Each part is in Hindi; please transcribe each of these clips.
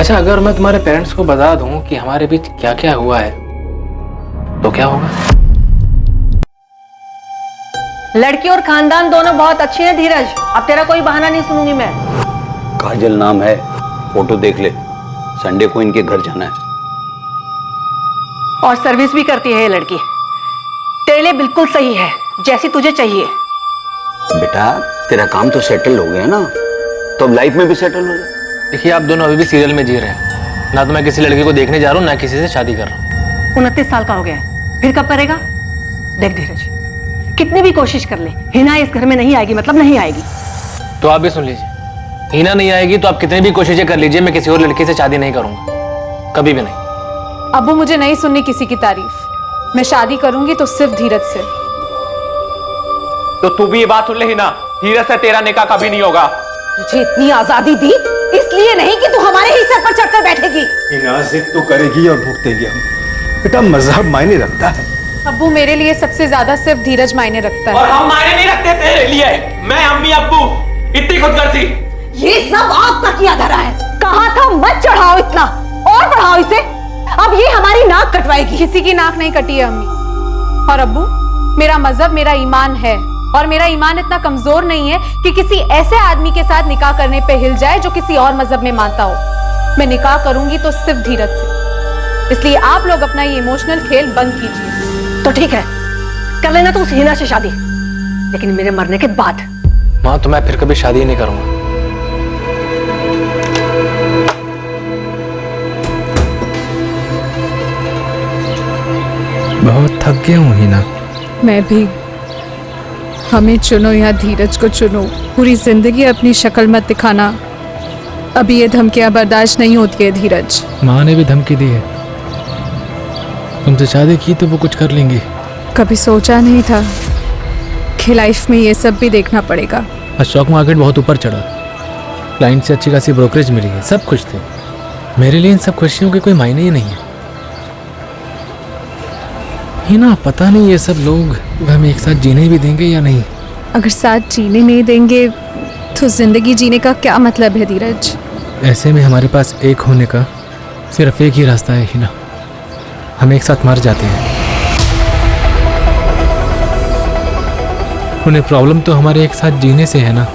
अच्छा, अगर मैं तुम्हारे पेरेंट्स को बता दूं कि हमारे बीच क्या क्या हुआ है तो क्या होगा? लड़की और खानदान दोनों बहुत अच्छे हैं धीरज, अब तेरा कोई बहाना नहीं सुनूंगी मैं। काजल नाम है, फोटो देख ले। संडे को इनके घर जाना है। और सर्विस भी करती है ये लड़की। तेरे लिए बिल्कुल सही है, जैसी तुझे चाहिए। बेटा तेरा काम तो सेटल हो गया ना, तो अब लाइफ में भी सेटल हो जाए। देखिए, आप दोनों अभी भी सीरियल में जी रहे हैं। ना तो मैं किसी लड़की को देखने जा रहा हूँ, ना किसी से शादी कर रहा हूँ। 29 साल का हो गया है, फिर कब करेगा? देख धीरज, कितनी भी कोशिश कर ले, हिना इस घर में नहीं आएगी, मतलब नहीं आएगी। तो आप भी सुन लीजिए, हिना नहीं आएगी तो आप कितनी भी कोशिशें कर लीजिए, मैं किसी और लड़की से शादी नहीं करूंगा, कभी भी नहीं। अब्बू, मुझे नहीं सुननी किसी की तारीफ। मैं शादी करूंगी तो सिर्फ धीरज से। तो तू भी ये बात सुन ले हिना, धीरज से तेरा निकाह कभी नहीं होगा। तुझे इतनी आजादी दी इसलिए नहीं कि तू हमारे ही सर पर चढ़कर बैठेगी। हिना जिद तो करेगी और भुगतेगी हम। बेटा मजहब मायने रखता है। अब्बू, मेरे लिए सबसे ज्यादा सिर्फ धीरज मायने रखता है। और हम मायने नहीं रखते तेरे लिए। मैं, अम्मी, अब्बू, इतनी खुदगर्जी। ये सब आपका किया धरा है। कहा था मत चढ़ाओ इतना, और बढ़ाओ इसे। अब ये हमारी नाक कटवाएगी। किसी की नाक नहीं कटी है अम्मी। और अब्बू, मेरा मजहब मेरा ईमान है, और मेरा ईमान इतना कमजोर नहीं है कि किसी ऐसे आदमी के साथ निकाह करने पे हिल जाए जो किसी और मजहब में मानता हो। मैं निकाह करूंगी तो सिर्फ धीरज से। इसलिए आप लोग अपना ये इमोशनल खेल बंद कीजिए। तो ठीक है, कर लेना तो उस हिना से शादी, लेकिन मेरे मरने के बाद। माँ, तो मैं फिर कभी शादी नहीं करूंगा। बहुत थक गया हूँ हिना। मैं भी। हमें चुनो या धीरज को चुनो, पूरी जिंदगी अपनी शक्ल मत दिखाना। अभी ये धमकियां बर्दाश्त नहीं होती है धीरज। माँ ने भी धमकी दी है, तुमसे शादी की तो वो कुछ कर लेंगी। कभी सोचा नहीं था कि लाइफ में ये सब भी देखना पड़ेगा। आज स्टॉक मार्केट बहुत ऊपर चढ़ा, क्लाइंट से अच्छी खासी ब्रोकरेज मिली है, सब खुश थे। मेरे लिए इन सब खुशियों के कोई मायने ही नहीं है। हिना, पता नहीं ये सब लोग हमें एक साथ जीने भी देंगे या नहीं। अगर साथ जीने नहीं देंगे तो जिंदगी जीने का क्या मतलब है धीरज? ऐसे में हमारे पास एक होने का सिर्फ एक ही रास्ता है हिना, हम एक साथ मर जाते हैं। उन्हें प्रॉब्लम तो हमारे एक साथ जीने से है ना।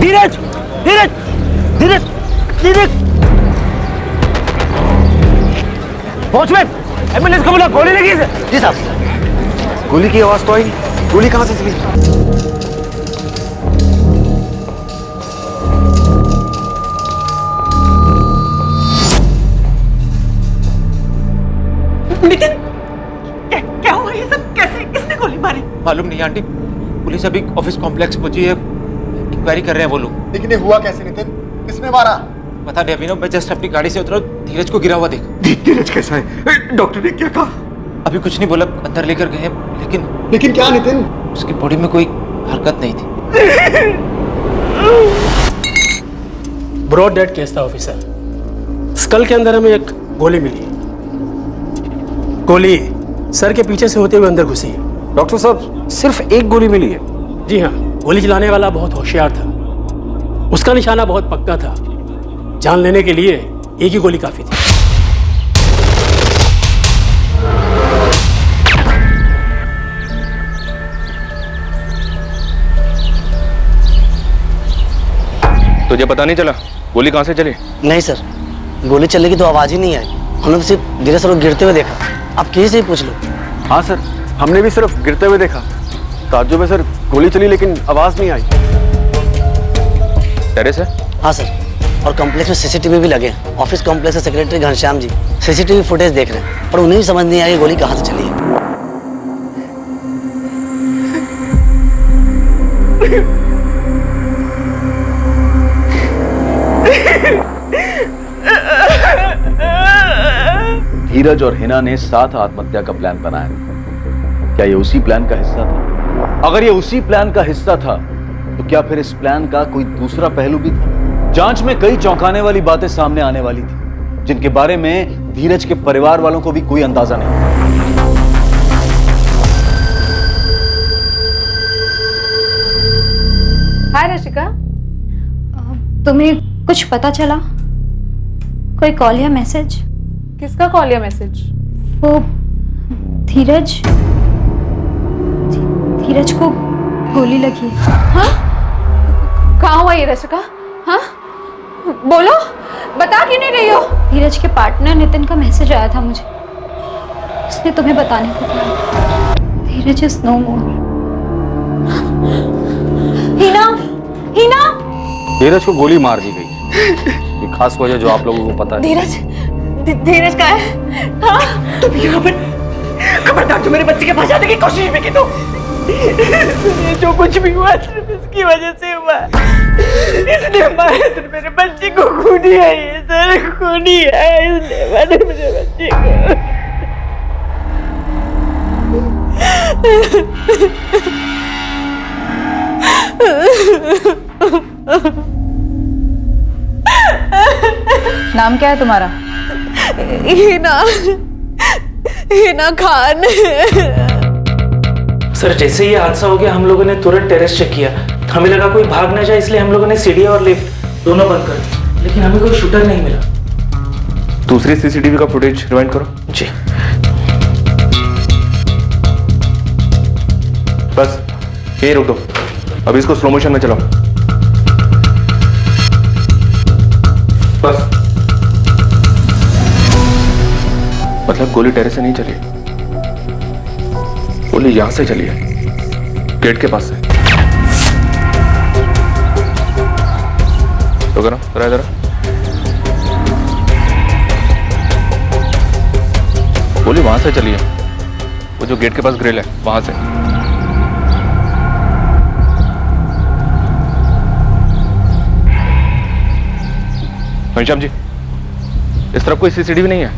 धीरज, धीरज, धीरज, धीरज। वॉचमैन, एम्बुलेंस को बुला, गोली लगी है। जी साहब। गोली की आवाज तो आई, गोली कहां से चली? नितिन, क्या हुआ ये सब? कैसे, किसने गोली मारी? मालूम नहीं आंटी, पुलिस अभी ऑफिस कॉम्प्लेक्स पहुंची है, इंक्वायरी कर रहे हैं वो लोग। लेकिन ये हुआ कैसे नितिन? किसने मारा? पता नहीं अभिनव, मैं जस्ट अपनी गाड़ी से उतरा, धीरज को गिरा हुआ देख। धीरज कैसा है? डॉक्टर ने क्या कहा? अभी कुछ नहीं बोला, अंदर लेकर गए, लेकिन क्या नितिन? उसकी बॉडी में कोई हरकत नहीं थी। ब्रॉड डेड केस था ऑफिसर। स्कल के अंदर हमें एक गोली मिली। गोली सर के पीछे से होते हुए अंदर घुसी है। डॉक्टर साहब, सिर्फ एक गोली मिली है? जी हाँ, गोली चलाने वाला बहुत होशियार था, उसका निशाना बहुत पक्का था। जान लेने के लिए एक ही गोली काफी थी। तुझे पता नहीं चला गोली कहां से चली? नहीं सर, गोली चलने की तो आवाज ही नहीं आई। हमने तो सिर्फ धीरज सर को गिरते हुए देखा। आप किसी से ही पूछ लो। हाँ सर, हमने भी सिर्फ गिरते हुए देखा। ताज्जुब में सर, गोली चली लेकिन आवाज नहीं आई। टेरेस है? हाँ सर, और कॉम्प्लेक्स में सीसीटीवी भी लगे हैं। ऑफिस कॉम्प्लेक्स से secretary Ghanshyam ji CCTV footage देख रहे हैं, और उन्हें भी समझ नहीं आई गोली कहाँ से चली है। धीरज और हिना ने साथ आत्महत्या का प्लान बनाया, क्या ये उसी प्लान का हिस्सा था? अगर ये उसी प्लान का हिस्सा था तो क्या फिर इस प्लान का कोई दूसरा पहलू भी था? जांच में कई चौंकाने वाली बातें सामने आने वाली थी, जिनके बारे में धीरज के परिवार वालों को भी कोई अंदाजा नहीं। हाय रशिका, तुम्हें कुछ पता चला? कोई कॉल या मैसेज? किसका कॉल या मैसेज? वो धीरज को गोली लगी। हाँ? कहाँ हुआ ये रशिका? हाँ? बोलो, बता क्यों नहीं रही हो? धीरज के पार्टनर नितिन का मैसेज आया था मुझे, उसने तुम्हें बताने को कहा। धीरज इज नो मोर। हिना, हिना, धीरज को गोली मार दी गई। ये खास वजह जो आप लोगों को पता है। धीरज का है? हाँ? तुम यहाँ पर खबरदार जो मेरे बच्चे के पास जाने की कोशिश भी की तो जो कुछ भी हुआ सिर्फ इसकी वजह से हुआ। इसने मारा सिर्फ मेरे बच्चे को, खूनी है ये सर, खूनी है, इसने मारा मेरे बच्चे को। नाम क्या है तुम्हारा? हिना खान। सर जैसे ये हादसा हो गया हम लोगों ने तुरंत टेरेस चेक किया, हमें लगा कोई भाग ना जाए, इसलिए हम लोगों ने सीढ़ी और लिफ्ट दोनों बंद कर दी, लेकिन हमें कोई शूटर नहीं मिला। दूसरी सीसीटीवी का फुटेज रिवाइंड करो। जी बस ये रोक दो, अब इसको स्लो मोशन में चलाओ। बस मतलब गोली टेरेस से नहीं चली, गोली यहां से चली है, गेट के पास से। तो करो जरा जरा, गोली वहां से चली है, वो जो गेट के पास ग्रिल है वहां से। घनश्याम जी, इस तरफ कोई सीसीटीवी नहीं है?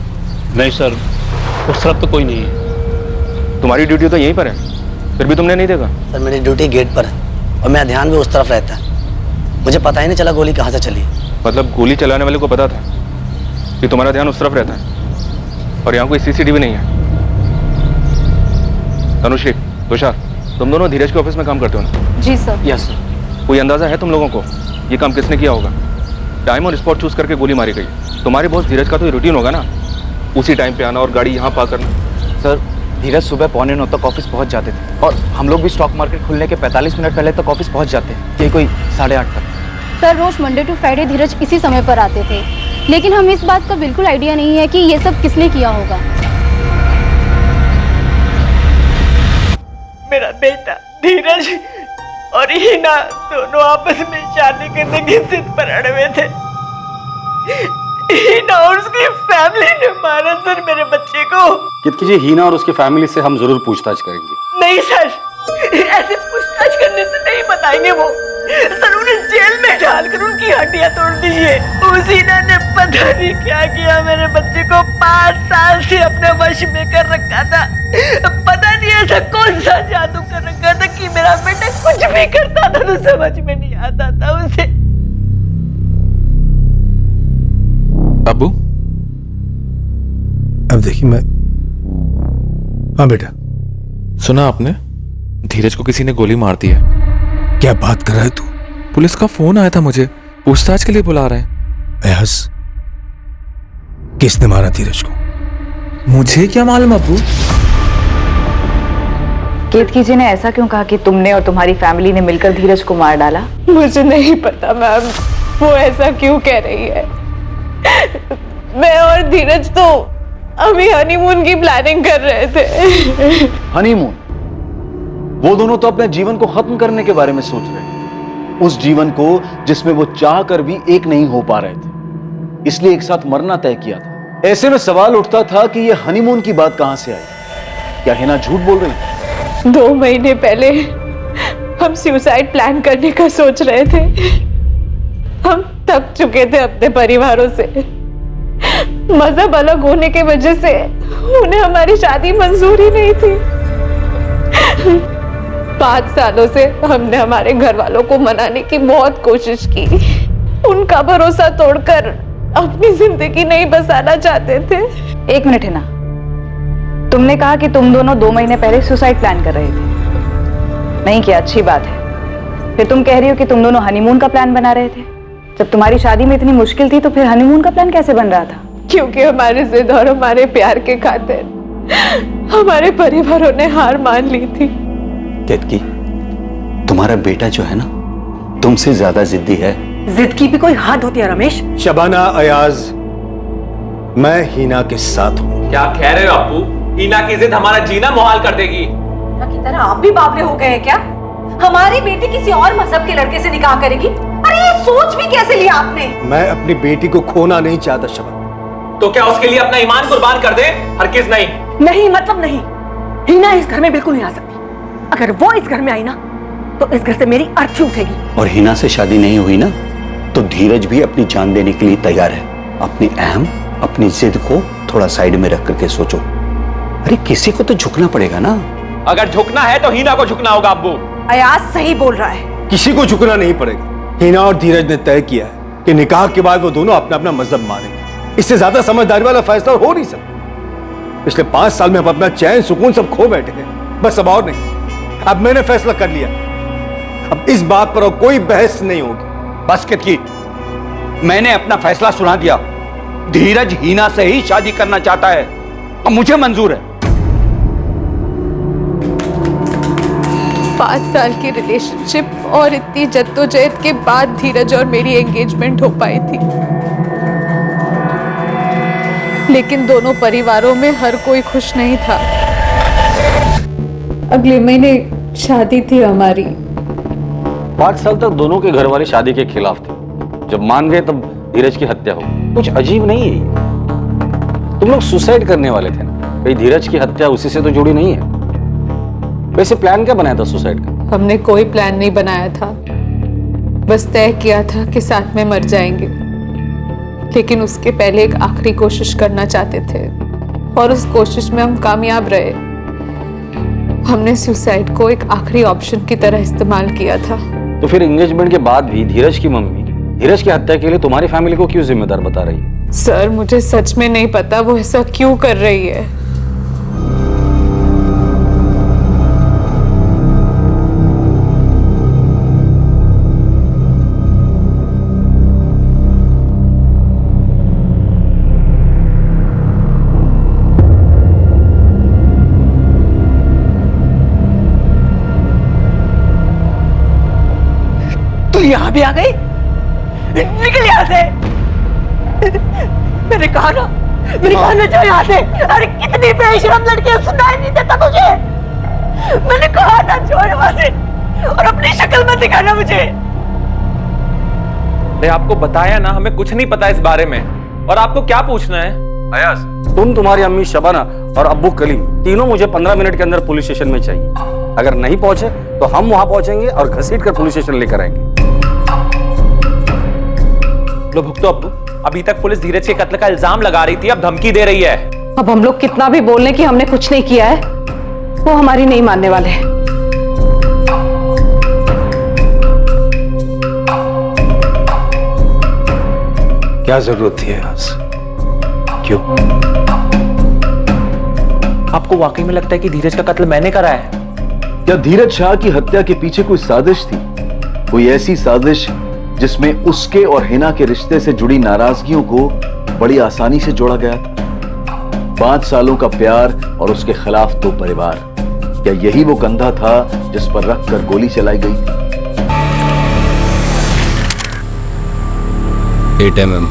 नहीं सर, उस तरफ तो कोई नहीं है। तुम्हारी ड्यूटी तो यहीं पर है, फिर भी तुमने नहीं देखा? सर मेरी ड्यूटी गेट पर है और मेरा ध्यान भी उस तरफ रहता है, मुझे पता ही नहीं चला गोली कहाँ से चली। मतलब गोली चलाने वाले को पता था कि तुम्हारा ध्यान उस तरफ रहता है और यहाँ कोई सीसीटीवी नहीं है? तनुश्री, तुषार, तुम दोनों धीरज के ऑफिस में काम करते हो ना? जी सर। Yes sir. कोई अंदाजा है तुम लोगों को ये काम किसने किया होगा? टाइम और स्पॉट चूज करके गोली मारी गई। तुम्हारे बॉस धीरज का तो रूटीन होगा ना, उसी टाइम पे आना और गाड़ी यहाँ पार्क करना। सर धीरज सुबह 8:45 तक ऑफिस पहुँच जाते थे और हम लोग भी स्टॉक मार्केट खुलने के 45 मिनट पहले तक ऑफिस पहुँच जाते हैं, ये कोई 8:30 तक। सर रोज मंडे टू फ्राइडे धीरज इसी समय पर आते थे, लेकिन हमें इस बात का बिल्कुल आइडिया नहीं है कि ये सब किसने किया होगा। मेरा बेटा धीरज और हिना दोनों आपस में शादी करने की जिद पर अड़े हुए थे। हिना और उसकी फैमिली ने मारा सर मेरे बच्चे को। कितकी जी, हीना और उसकी फैमिली से हम जरूर पूछताछ करेंगे। नहीं सर, ऐसे पूछताछ करने से नहीं बताएंगे वो। सर उन्हें जेल में डालकर उनकी हड्डियां तोड़ दीजिए। उस हिना ने पता नहीं क्या किया, मेरे बच्चे को 5 साल से अपने वश में कर रखा था। पता नहीं ऐसा कौन सा जादू कर रखा था कि मेरा बेटा कुछ भी करता था तो समझ में नहीं आता था उसे। बाबू अब देखिए मैं, हाँ बेटा। सुना आपने, धीरज को किसी ने गोली मार दी है। क्या बात कर रहा है तू? पुलिस का फोन आया था मुझे, पूछताछ के लिए बुला रहे हैं। एहस, किसने मारा धीरज को? मुझे क्या मालूम अब्बू। केतकी जी ने ऐसा क्यों कहा कि तुमने और तुम्हारी फैमिली ने मिलकर धीरज को मार डाला? मुझे नहीं पता मैम, वो ऐसा क्यों कह रही है। मैं और धीरज तो अभी हनीमून की प्लानिंग कर रहे थे। हनीमून? वो दोनों तो अपने जीवन को खत्म करने के बारे में सोच रहे थे, उस जीवन को जिसमें वो चाह कर भी एक नहीं हो पा रहे थे, इसलिए एक साथ मरना तय किया था। ऐसे में सवाल उठता था कि ये हनीमून की बात कहां से आई। क्या हिना झूठ बोल रही है? 2 महीने पहले हम सुसाइड प्लान करने का सोच रहे थे। हम थक चुके थे अपने परिवारों से। मजहब अलग होने के वजह से उन्हें हमारी शादी मंजूर ही नहीं थी। 5 सालों से हमने हमारे घर वालों को मनाने की बहुत कोशिश की। उनका भरोसा तोड़कर अपनी जिंदगी नहीं बसाना चाहते थे। 1 मिनट है ना, तुमने कहा कि तुम दोनों 2 महीने पहले सुसाइड प्लान कर रहे थे। नहीं किया, अच्छी बात है। फिर तुम कह रही हो कि तुम दोनों हनीमून का प्लान बना रहे थे। जब तुम्हारी शादी में इतनी मुश्किल थी तो फिर हनीमून का प्लान कैसे बन रहा था? क्योंकि हमारे जिद और हमारे प्यार के खातिर हमारे परिवारों ने हार मान ली थी। केतकी, तुम्हारा बेटा जो है ना, तुमसे ज्यादा जिद्दी है। जिद की भी कोई हद होती है रमेश। शबाना, अयाज, मैं हीना के साथ हूं। क्या कह रहे हो अप्पू? हीना की जिद हमारा जीना मुहाल कर देगी। की तरह आप भी बावले हो गए हैं क्या? हमारी बेटी किसी और मजहब के लड़के से निकाह करेगी? अरे ये सोच भी कैसे लिया आपने? मैं अपनी बेटी को खोना नहीं चाहता शबाना। तो क्या उसके लिए अपना ईमान कुर्बान कर दे? हरगिज़ नहीं। नहीं मतलब नहीं। हीना इस घर में बिल्कुल नहीं आ सकती। अगर वो इस घर में आई ना तो इस घर से मेरी अर्थी उठेगी। और हीना से शादी नहीं हुई ना तो धीरज भी अपनी जान देने के लिए तैयार है। अपनी अहम, अपनी जिद को थोड़ा साइड में रख करके सोचो। अरे किसी को तो झुकना पड़ेगा ना। अगर झुकना है तो हीना को झुकना होगा अब्बू। अयाज सही बोल रहा है। किसी को झुकना नहीं पड़ेगा। हीना और धीरज ने तय किया है कि निकाह के बाद वो दोनों अपना अपना मजहब मानेंगे। इससे ज्यादा समझदारी वाला फैसला हो नहीं सकता। पिछले 5 साल में हम अपना चैन सुकून सब खो बैठे हैं, बस अब और नहीं। अब मैंने फैसला कर लिया, अब इस बात पर और कोई बहस नहीं होगी। बस केतकी, मैंने अपना फैसला सुना दिया। धीरज हीना से ही शादी करना चाहता है और मुझे मंजूर है। 5 साल की रिलेशनशिप और इतनी जद्दोजहद के बाद धीरज और मेरी एंगेजमेंट हो पाई थी। लेकिन दोनों परिवारों में हर कोई खुश नहीं था। अगले महीने शादी थी हमारी। 5 साल तक दोनों के घर वाले शादी के खिलाफ थे। जब मान गए तब धीरज की हत्या हो। कुछ अजीब नहीं है ये। तुम लोग सुसाइड करने वाले थे ना, कहीं धीरज की हत्या उसी से तो जुड़ी नहीं है? वैसे प्लान क्या बनाया था सुसाइड का? हमने कोई प्लान नहीं बनाया था, बस तय किया था कि साथ में मर जाएंगे। लेकिन उसके पहले एक आखिरी कोशिश करना चाहते थे और उस कोशिश में हम कामयाब रहे। हमने सुसाइड को एक आखिरी ऑप्शन की तरह इस्तेमाल किया था। तो फिर एंगेजमेंट के बाद भी धीरज की मम्मी धीरज की हत्या के लिए तुम्हारी फैमिली को क्यों जिम्मेदार बता रही है? सर, मुझे सच में नहीं पता वो ऐसा क्यों कर रही है। तू यहाँ भी आ गई? निकल यहाँ से। मैंने कहा ना जो यहाँ से। अरे कितनी बेशरम लड़की है, सुनाई नहीं देता तुझे? मैंने कहा ना जो यहाँ से, और अपनी शक्ल मत दिखाना मुझे। मैं आपको बताया ना, हमें कुछ नहीं पता इस बारे में। और आपको क्या पूछना है? अयाज, तुम, तुम्हारी अम्मी शबाना और अब्बू कलीम तीनों मुझे 15 मिनट के अंदर पुलिस स्टेशन में चाहिए। अगर नहीं पहुंचे तो हम वहां पहुंचेंगे और घसीट कर पुलिस स्टेशन लेकर आएंगे। लो भुगतो अब्बू। अभी तक पुलिस धीरज के कत्ल का इल्जाम लगा रही थी, अब धमकी दे रही है। अब हम लोग कितना भी बोल लें कि हमने कुछ नहीं किया है, वो हमारी नहीं मानने वाले हैं। क्या जरूरत थी आज? क्यों? आपको वाकई में लगता है कि धीरज का कत्ल मैंने करा है? क्या धीरज शाह की हत्या के पीछे कोई साजिश थी? कोई ऐसी साजिश जिसमें उसके और हिना के रिश्ते से जुड़ी नाराजगियों को बड़ी आसानी से जोड़ा गया था? 5 सालों का प्यार और उसके खिलाफ 2 परिवार, क्या यही वो कंधा था जिस पर रखकर गोली चलाई गई? 8 mm।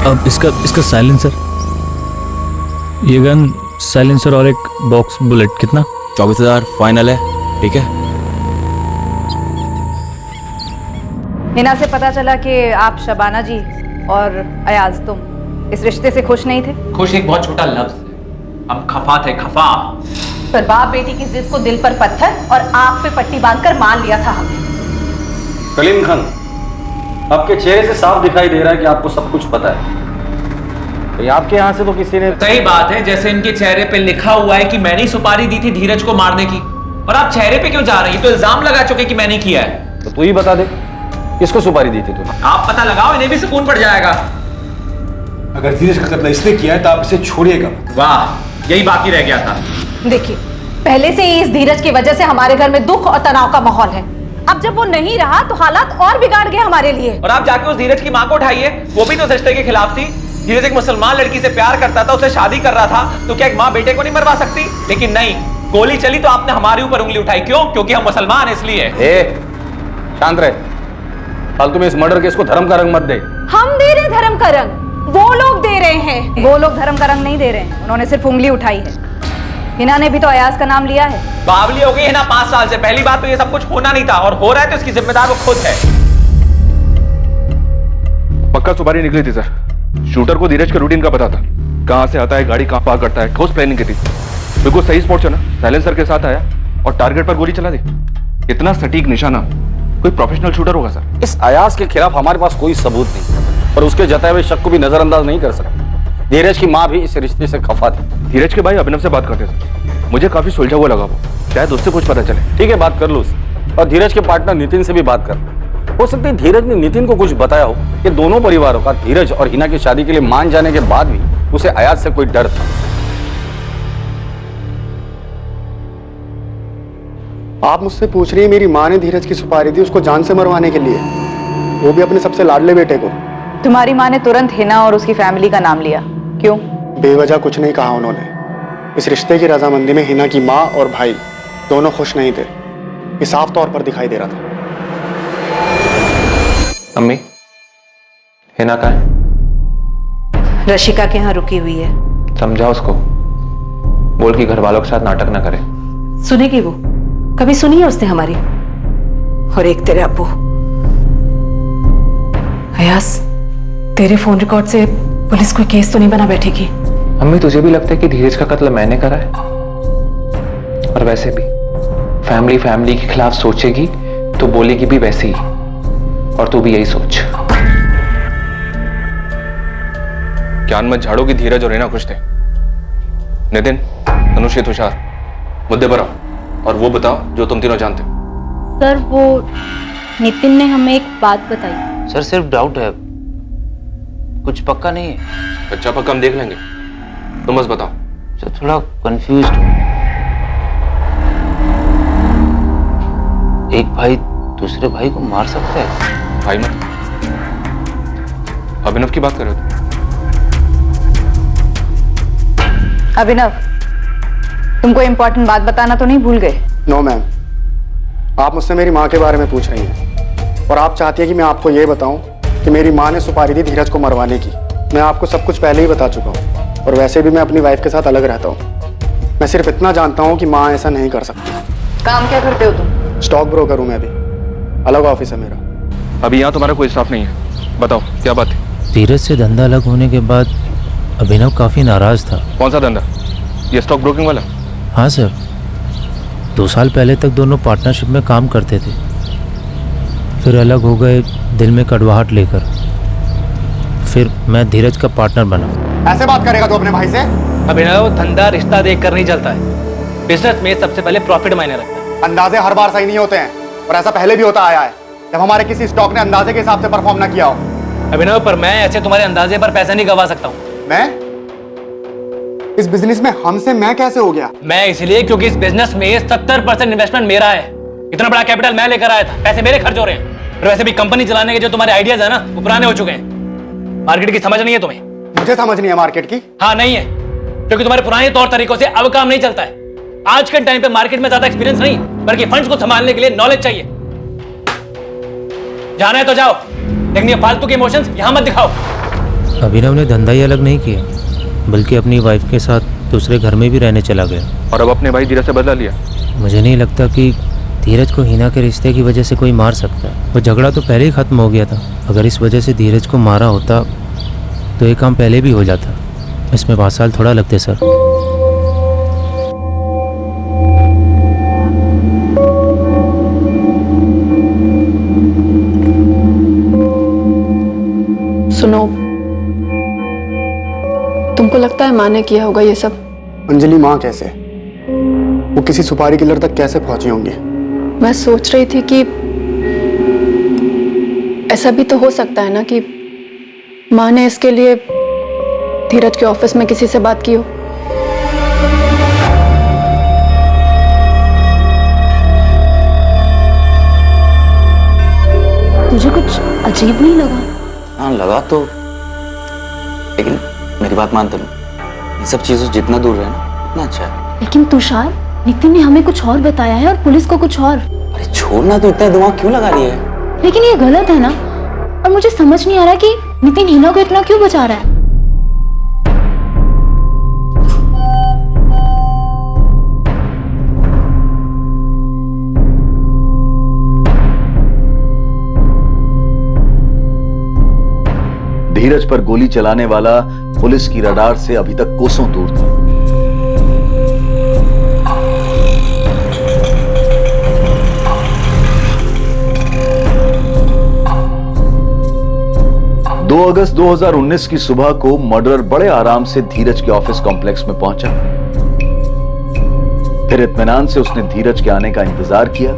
अब इसका साइलेंसर, ये गन, साइलेंसर और एक बॉक्स बुलेट कितना? 24,000 फाइनल है, ठीक है? हिना से पता चला कि आप शबाना जी और अयाज तुम इस रिश्ते से खुश नहीं थे। खुश एक बहुत छोटा लफ्ज है, हम खफा थे, खफा। पर बाप बेटी की जिद को दिल पर पत्थर और आंख पे पट्टी बांधकर मान लिया था हमने। कलीम खान, आपके चेहरे से साफ दिखाई दे रहा है कि आपको सब कुछ पता है। तो आपके यहाँ से तो किसी ने सही बात है, जैसे इनके चेहरे पे लिखा हुआ है कि मैंने ही सुपारी दी थी धीरज को मारने की, और आप चेहरे पे क्यों जा रही है? तो इल्जाम लगा चुके कि मैंने किया है। तो तू ही बता दे किसको सुपारी दी थी तूने? आप पता लगाओ, इन्हें भी सुकून पड़ जाएगा। अगर धीरज का कत्ल इसने किया है तो आप इसे छोड़िएगा। वाह, यही बाकी रह गया था। देखिए, पहले से ही इस धीरज की वजह से हमारे घर में दुख और तनाव का माहौल है। अब जब वो नहीं रहा तो हालात और बिगाड़ गए हमारे लिए। और आप जाके उस धीरज की मां को उठाइए, वो भी तो इस रिश्ते के खिलाफ थी। धीरज एक मुसलमान लड़की से प्यार करता था, उसे शादी कर रहा था, तो क्या एक मां बेटे को नहीं मरवा सकती? लेकिन नहीं, गोली चली तो आपने हमारे ऊपर उंगली उठाई। क्यों? क्योंकि हम मुसलमान हैं इसलिए। शांत रहे, फालतू में इस मर्डर केस को धर्म का रंग मत दे। हम दे रहे धर्म का रंग, वो लोग दे रहे हैं। वो लोग धर्म का रंग नहीं दे रहे हैं, उन्होंने सिर्फ उंगली उठाई है। हिना ने भी तो अयाज का नाम लिया है। बावली हो गई है ना 5 साल से। पहली बात तो ये सब कुछ होना नहीं था, और हो रहा है तो इसकी जिम्मेदार वो खुद है। पक्का सुपारी निकली थी सर। शूटर को धीरज के रूटीन का पता था, कहां से आता है, गाड़ी कहां पार्क करता है, ठोस प्लानिंग की थी। बिल्कुल सही स्पॉट चुना, साइलेंसर के साथ आया और टारगेट पर गोली चला दी। इतना सटीक निशाना कोई प्रोफेशनल शूटर होगा सर। इस अयाज के खिलाफ हमारे पास कोई सबूत नहीं, और उसके जताए हुए शक को भी नजरअंदाज नहीं कर सकते। धीरज की मां भी इस रिश्ते से खफा थी। धीरज के भाई अभिनव से बात करते थे, मुझे काफी सुलझा हुआ लगा वो, शायद उससे कुछ पता चले। ठीक है, बात कर लो उससे, और धीरज के पार्टनर नितिन से भी बात कर। हो सकती है धीरज ने नितिन को कुछ बताया हो कि दोनों परिवारों का धीरज और हिना की शादी के लिए मान जाने के बाद भी उसे अयाज से कोई डर था। आप मुझसे पूछ रही है मेरी माँ ने धीरज की सुपारी दी उसको जान से मरवाने के लिए, वो भी अपने सबसे लाडले बेटे को। तुम्हारी माँ ने तुरंत हिना और उसकी फैमिली का नाम लिया, क्यों? बेवजह कुछ नहीं कहा उन्होंने। इस रिश्ते की रजामंदी में हिना की माँ और भाई दोनों खुश नहीं थे, ये साफ तौर पर दिखाई दे रहा था। अम्मी, हिना कहाँ है? रशिका के यहाँ रुकी हुई है। समझा उसको, बोल कि घर वालों के साथ नाटक ना करे। सुनेगी वो? कभी सुनी है उसने हमारी? और एक तेरे अब्बू। अयास, तेरे फोन रिकॉर्ड से पुलिस कोई केस तो नहीं बना बैठेगी? अम्मी, तुझे भी लगता है कि धीरज का कत्ल मैंने करा है? और वैसे भी फैमिली के खिलाफ सोचेगी तो बोलेगी भी वैसे ही, और तू भी यही सोच। ज्ञान मत झाड़ो कि धीरज और हिना खुश थे। नितिन, अनुष्य, तुषार, मुद्दे पर आओ और वो बताओ जो तुम तीनों जानते हो। सर, वो नितिन ने हमें एक बात बताई। सर सिर्फ डाउट है, कुछ पक्का नहीं है। अच्छा पक्का हम देख लेंगे, तुम बस बताओ। सर थोड़ा कंफ्यूज हूँ। एक भाई दूसरे भाई को मार सकता है? भाई मत, अभिनव की बात कर रहे हो? अभिनव, तुमको इम्पोर्टेंट बात बताना तो नहीं भूल गए? नो मैम, आप मुझसे मेरी माँ के बारे में पूछ रही हैं, और आप चाहती हैं कि मैं आपको ये बताऊं कि मेरी माँ ने सुपारी दी धीरज को मरवाने की। मैं आपको सब कुछ पहले ही बता चुका हूँ, और वैसे भी मैं अपनी वाइफ के साथ अलग रहता हूँ। मैं सिर्फ इतना जानता हूँ कि माँ ऐसा नहीं कर सकती। काम क्या करते हो तुम? स्टॉक ब्रोकर हूँ मैं भी, अलग ऑफिस है मेरा। अभी यहाँ तुम्हारा कोई स्टाफ नहीं है, बताओ क्या बात है? धीरज से धंधा अलग होने के बाद अभिनव काफ़ी नाराज़ था। कौन सा धंधा? ये स्टॉक ब्रोकिंग वाला? हाँ सर, 2 साल पहले तक दोनों पार्टनरशिप में काम करते थे, फिर अलग हो गए दिल में कड़वाहट लेकर। फिर मैं धीरज का पार्टनर बना। ऐसे बात करेगा तो अपने भाई से? अभिनव, धंधा रिश्ता देखकर नहीं चलता है। बिजनेस में सबसे पहले प्रॉफिट मायने रखता है। अंदाजे हर बार सही नहीं होते हैं, और ऐसा पहले भी होता आया है जब हमारे किसी स्टॉक ने अंदाजे के हिसाब से परफॉर्म ना किया हो। अभिनव, पर मैं ऐसे तुम्हारे अंदाजे पर पैसा नहीं गवा सकता हूँ। मैं? इस बिजनेस में हमसे मैं कैसे हो गया? मैं इसलिए क्योंकि इस बिजनेस में 70% इन्वेस्टमेंट मेरा है। इतना बड़ा कैपिटल मैं लेकर आया था, पैसे मेरे खर्च हो रहे हैं। और वैसे भी कंपनी चलाने के जो तुम्हारे आइडियाज है ना, वो पुराने हो चुके हैं। मार्केट की समझ नहीं है तुम्हें? मुझे समझ नहीं है मार्केट की? हाँ नहीं है, क्योंकि तुम्हारे पुराने तौर तरीकों से अब काम नहीं चलता है। आज के टाइम पे मार्केट में ज्यादा एक्सपीरियंस नहीं, बल्कि फंड्स को संभालने के लिए नॉलेज चाहिए। जाना है तो जाओ, लेकिन ये फालतू के इमोशंस यहां मत दिखाओ। अभिनव ने धंधा ही अलग नहीं किया, बल्कि अपनी वाइफ के साथ दूसरे घर में भी रहने चला गया। और अब अपने भाई धीरज से बदला लिया। मुझे नहीं लगता कि धीरज को हिना के रिश्ते की वजह से कोई मार सकता है। वो झगड़ा तो पहले ही खत्म हो गया था। अगर इस वजह से धीरज को मारा होता तो ये काम पहले भी हो जाता। इसमें 5 साल थोड़ा लगते सर। तुमको लगता है माँ ने किया होगा ये सब? अंजलि माँ कैसे? वो किसी सुपारी किलर तक कैसे पहुंची होंगी? मैं सोच रही थी कि ऐसा भी तो हो सकता है ना कि माँ ने इसके लिए धीरज के ऑफिस में किसी से बात की हो। तुझे कुछ अजीब नहीं लगा? हाँ लगा तो, लेकिन मेरी बात मान तुम, इन सब चीजों से जितना दूर रहे ना उतना अच्छा है। लेकिन तुषार, नितिन ने हमें कुछ और बताया है और पुलिस को कुछ और। अरे छोड़ना, तो इतना दिमाग क्यों लगा रही है? लेकिन ये गलत है ना, और मुझे समझ नहीं आ रहा कि नितिन हिना को इतना क्यों बचा रहा है। धीरज पर गोली चलाने वाला पुलिस की रडार से अभी तक कोसों दूर था। दो अगस्त 2019 की सुबह को मर्डरर बड़े आराम से धीरज के ऑफिस कॉम्प्लेक्स में पहुंचा। फिर इत्मीनान से उसने धीरज के आने का इंतजार किया।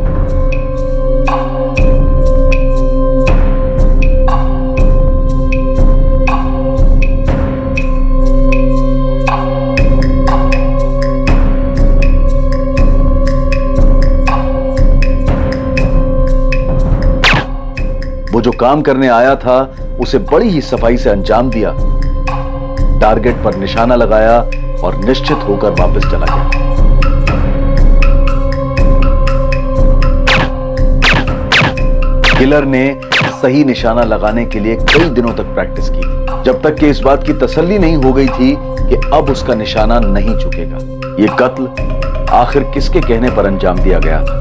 वो जो काम करने आया था उसे बड़ी ही सफाई से अंजाम दिया, टारगेट पर निशाना लगाया और निश्चित होकर वापस चला गया। किलर ने सही निशाना लगाने के लिए कई दिनों तक प्रैक्टिस की, जब तक कि इस बात की तसल्ली नहीं हो गई थी कि अब उसका निशाना नहीं चुकेगा। यह कत्ल आखिर किसके कहने पर अंजाम दिया गया था?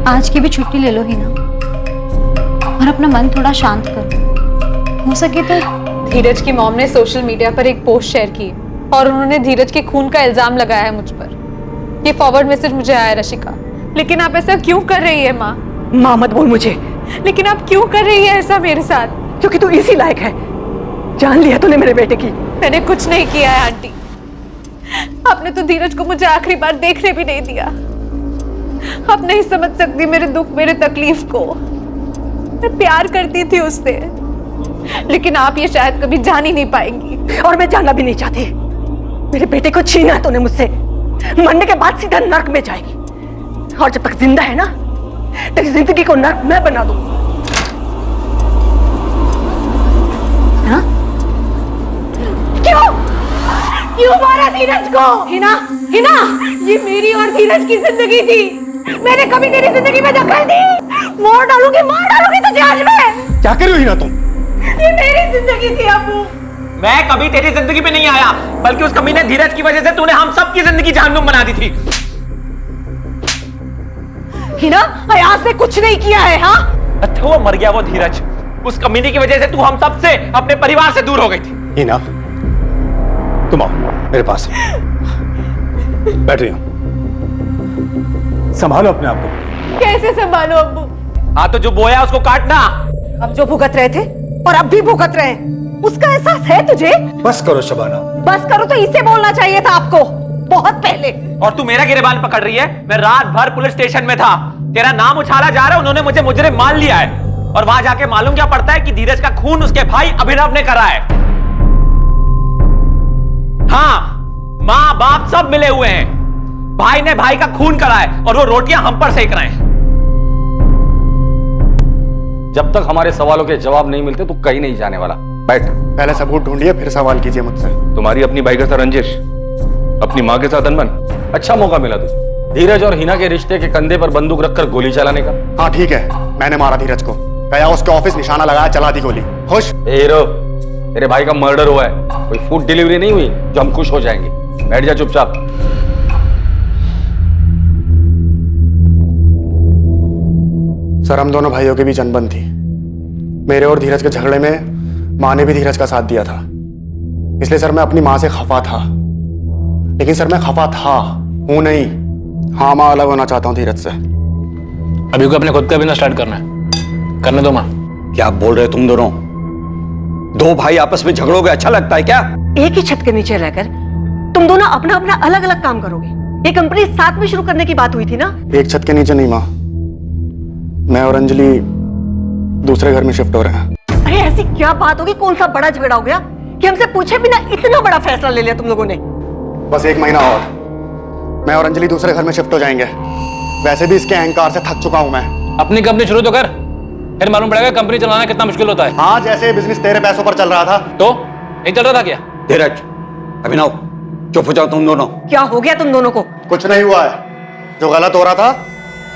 आज की भी छुट्टी ले लो हिना, और अपना मन थोड़ा शांत करो। हो सके तो धीरज की मॉम ने सोशल मीडिया पर एक पोस्ट शेयर की और उन्होंने धीरज के खून का इल्जाम लगाया है मुझ पर। ये फॉरवर्ड मैसेज मुझे आया रशिका, लेकिन आप ऐसा क्यों कर रही है माँ? माँ मत बोल मुझे। लेकिन आप क्यों कर रही है ऐसा मेरे साथ? क्योंकि तू इसी लायक है। जान लिया तूने मेरे बेटे की। मैंने कुछ नहीं किया है आंटी, आपने तो धीरज को मुझे आखिरी बार देखने भी नहीं दिया। आप नहीं समझ सकती मेरे दुख, मेरे तकलीफ को। मैं प्यार करती थी उससे, लेकिन आप ये शायद कभी जान ही नहीं पाएंगी। और मैं जानना भी नहीं चाहती। मेरे बेटे को छीना है तूने मुझसे, मरने के बाद सीधा नर्क में जाएगी। और जब तक जिंदा है ना, तेरी जिंदगी को नर्क मैं बना दूं। हाँ? क्यों मारा धीरज को? हिना, हिना, ये मेरी और धीरज की जिंदगी थी। मैंने कभी तेरी जिंदगी में दखल दी? मार डालूंगी तुझे आज मैं। क्या कर रही हो हिना तुम? ये मेरी जिंदगी थी अबू। मैं कभी तेरी जिंदगी में नहीं आया, बल्कि उस कमीने धीरज की वजह से तूने हम सबकी जिंदगी जहन्नुम बना दी थी। हिना, अयाज ने कुछ नहीं किया है। हाँ, अच्छा वो मर गया वो धीरज। उस कमीने की वजह से तू हम सबसे, अपने परिवार से दूर हो गई थी। हिना, तुम आओ मेरे पास, बैठ रही हो। संभालो अपने आप को। कैसे संभालो अब्बू? हाँ तो जो बोया उसको काटना। अब जो भुगत रहे थे और अब भी भुगत रहे, उसका एहसास है तुझे? बस करो शबाना, बस करो तो इसे बोलना चाहिए था आपको बहुत पहले। और तू मेरा गिरेबान पकड़ रही है। मैं रात भर पुलिस स्टेशन में था, तेरा नाम उछाला जा रहा है। उन्होंने मुझे मुजरिम मान लिया है, और वहां जाके मालूम क्या पड़ता है कि धीरज का खून उसके भाई अभिनव ने करा है। हाँ, माँ बाप सब मिले हुए हैं। भाई ने भाई का खून करा है और वो रोटियां हम पर सेक रहे हैं। जब तक हमारे सवालों के जवाब नहीं मिलते तो कहीं नहीं जाने वाला। बैठ, पहले सबूत ढूंढिए फिर सवाल कीजिए मुझसे। तुम्हारी अपनी भाई के साथ रंजिश, अपनी माँ के साथ अनबन। अच्छा मौका मिला तुझे धीरज और हिना के रिश्ते के कंधे पर बंदूक रखकर गोली चलाने का। हाँ ठीक है, मैंने मारा धीरज को, गया उसके ऑफिस, निशाना लगाया, चला दी गोली। खुश? हीरो, तेरे भाई का मर्डर हुआ है, कोई फूड डिलीवरी नहीं हुई जो हम खुश हो जाएंगे। बैठ जा चुपचाप। सर, हम दोनों भाइयों के बीच अनबन थी। मेरे और धीरज के झगड़े में माँ ने भी धीरज का साथ दिया था, इसलिए सर मैं अपनी माँ से खफा था। लेकिन सर मैं खफा था, हूं नहीं। हाँ, मैं अलग होना चाहता हूँ धीरज से। अभी को अपने खुद का बिजनेस स्टार्ट करना है। करने दो माँ। क्या बोल रहे हो तुम दोनों? दो भाई आपस में झगड़ोगे अच्छा लगता है क्या? एक ही छत के नीचे रहकर तुम दोनों अपना अपना अलग अलग काम करोगे। ये कंपनी साथ में शुरू करने की बात हुई थी ना? एक छत के नीचे नहीं माँ, मैं और अंजलि दूसरे घर में शिफ्ट हो रहे हैं। अरे ऐसी क्या बात होगी, कौन सा बड़ा झगड़ा हो गया कि हमसे पूछे बिना इतना बड़ा फैसला ले लिया तुम लोगों ने? बस 1 महीना और, मैं और अंजलि दूसरे घर में शिफ्ट हो जाएंगे। वैसे भी इसके अहंकार से थक चुका हूं मैं। अपनी कंपनी शुरू तो कर, फिर मालूम पड़ेगा कंपनी चलाना कितना मुश्किल होता है। हाँ, जैसे बिजनेस तेरे पैसों पर चल रहा था। तो नहीं चल रहा था क्या? धीरज, अभिनव, चुप हो जाओ तुम दोनों। क्या हो गया तुम दोनों को? कुछ नहीं हुआ है, जो गलत हो रहा था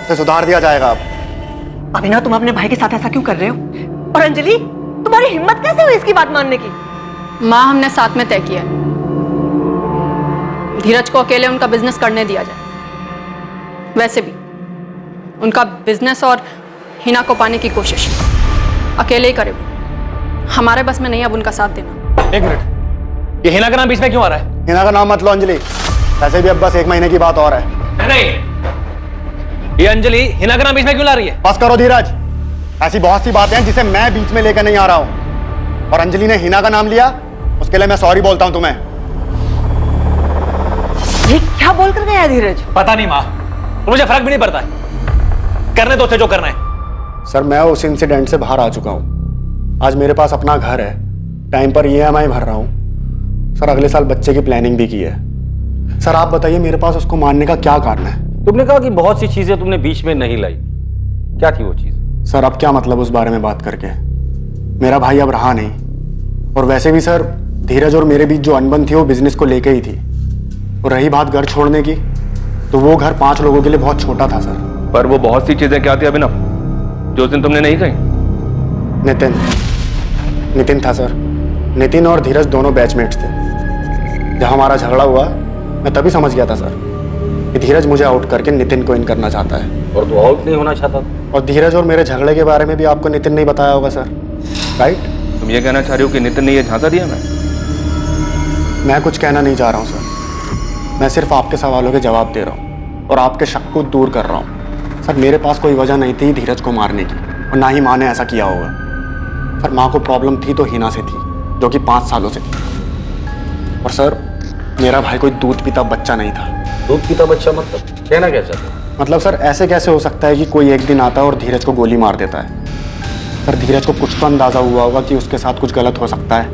उसे सुधार दिया जाएगा अब। अभिनव, तुम अपने भाई के साथ ऐसा क्यों कर रहे हो? और अंजलि, तुम्हारी हिम्मत कैसे हुई इसकी बात मानने की? माँ, हमने साथ में तय किया है, धीरज को अकेले उनका बिजनेस करने दिया जाए। वैसे भी उनका बिजनेस और हिना को पाने की कोशिश अकेले ही करे वो, हमारे बस में नहीं अब उनका साथ देना। 1 मिनट, ये हिना का नाम बीच में क्यों आ रहा है? हिना का नाम मत लो अंजलि, वैसे भी अब बस 1 महीने की बात और है। नहीं, ये अंजलि हिना का नाम बीच में क्यों ला रही है? बस करो धीरज, ऐसी बहुत सी बातें हैं जिसे मैं बीच में लेकर नहीं आ रहा हूं। और अंजलि ने हिना का नाम लिया, उसके लिए मैं सॉरी बोलता हूं तुम्हें। ये क्या बोल कर गया धीरज? पता नहीं माँ, मुझे फर्क भी नहीं पड़ता है, करने दो उसे जो करना है। सर, मैं उस इंसिडेंट से बाहर आ चुका हूं। आज मेरे पास अपना घर है, टाइम पर EMI भर रहा हूं। सर, अगले साल बच्चे की प्लानिंग भी की है। सर, आप बताइए मेरे पास उसको मारने का क्या कारण है? तुमने कहा कि बहुत सी चीजें तुमने बीच में नहीं लाई, क्या थी वो चीज? सर, अब क्या मतलब उस बारे में बात करके? मेरा भाई अब रहा नहीं, और वैसे भी सर, धीरज और मेरे बीच जो अनबन थी वो बिजनेस को लेके ही थी। और रही बात घर छोड़ने की, तो वो घर 5 लोगों के लिए बहुत छोटा था सर। पर वो बहुत सी चीजें क्या थी अभिनव जो उस दिन तुमने नहीं कही? नितिन था सर। नितिन और धीरज दोनों बैचमेट्स थे। जब हमारा झगड़ा हुआ, मैं तभी समझ गया था सर कि धीरज मुझे आउट करके नितिन को इन करना चाहता है। और तू आउट नहीं होना चाहता? और धीरज और मेरे झगड़े के बारे में भी आपको नितिन नहीं बताया होगा सर, राइट? तुम ये कहना चाह रहे हो कि नितिन ने ये झांसा दिया? मैं कुछ कहना नहीं चाह रहा हूँ सर, मैं सिर्फ आपके सवालों के जवाब दे रहा हूँ और आपके शक को दूर कर रहा हूँ। सर, मेरे पास कोई वजह नहीं थी धीरज को मारने की, और ना ही माँ ने ऐसा किया होगा। सर, माँ को प्रॉब्लम थी तो हिना से थी, जो कि 5 सालों से थी। और सर, मेरा भाई कोई दूध पीता बच्चा नहीं था। दूध पीता बच्चा मतलब कहना क्या चाहते हो? मतलब सर, ऐसे कैसे हो सकता है कि कोई एक दिन आता है और धीरज को गोली मार देता है? सर, धीरज को कुछ तो अंदाजा हुआ होगा कि उसके साथ कुछ गलत हो सकता है,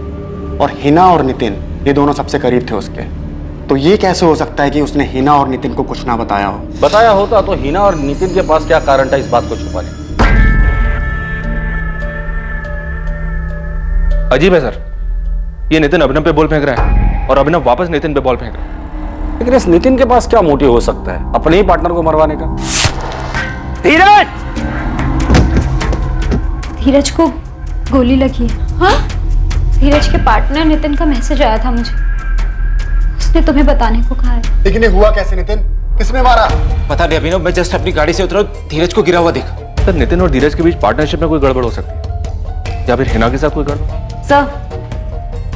और हिना और नितिन ये दोनों सबसे करीब थे उसके। तो ये कैसे हो सकता है कि उसने हिना और नितिन को कुछ ना बताया हो? बताया होता तो हिना और नितिन के पास क्या कारण था इस बात को छुपाने? अजीब है सर, ये नितिन अभिनव पे बॉल फेंक रहा है और अभिनव वापस नितिन पे बॉल फेंक रहा है। लेकिन इस नितिन के पास क्या मोटिव हो सकता है अपने ही पार्टनर को मरवाने का? धीरज! धीरज को गोली लगी है। हाँ? धीरज के पार्टनर नितिन का मैसेज आया था मुझे, उसने तुम्हें बताने को कहा है। लेकिन ये हुआ कैसे नितिन? किसने मारा? पता नहीं अभिनव, मैं जस्ट अपनी गाड़ी से उतरा, धीरज को गिरा हुआ देखा। सर, नितिन और धीरज के बीच पार्टनरशिप में कोई गड़बड़ हो सकती है, या फिर हिना के साथ कोई गड़बड़? सर,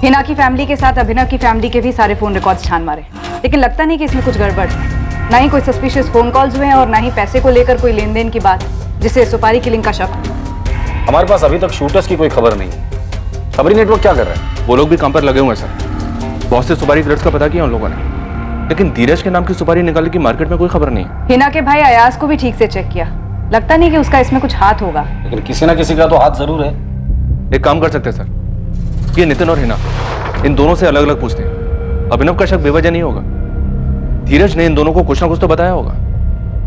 हिना की फैमिली के साथ अभिनव की फैमिली के भी सारे फोन रिकॉर्ड्स छान मारे, लेकिन लगता नहीं कि इसमें कुछ गड़बड़ है। ना ही कोई सस्पिशियस फोन कॉल्स हुए हैं और ना ही पैसे को लेकर कोई लेन देन की बात जिससे सुपारी किलिंग का शक। हमारे पास अभी तक शूटर्स की कोई खबर नहीं है। खबरी नेटवर्क क्या कर रहा है? वो लोग भी काम पर लगे हुए हैं सर। बहुत से सुपारी क्रेड्स का पता किया उन लोगों ने, लेकिन धीरज के नाम की सुपारी निकालने की मार्केट में कोई खबर नहीं है। हिना के भाई अयाज को भी ठीक से चेक किया, लगता नहीं कि उसका इसमें कुछ हाथ होगा। लेकिन किसी ना किसी का तो हाथ जरूर है। एक काम कर सकते हैं सर, ये नितिन और हिना इन दोनों से अलग अलग पूछते हैं। अभिनव का शक बेवजह नहीं होगा, धीरज ने इन दोनों को कुछ ना कुछ तो बताया होगा।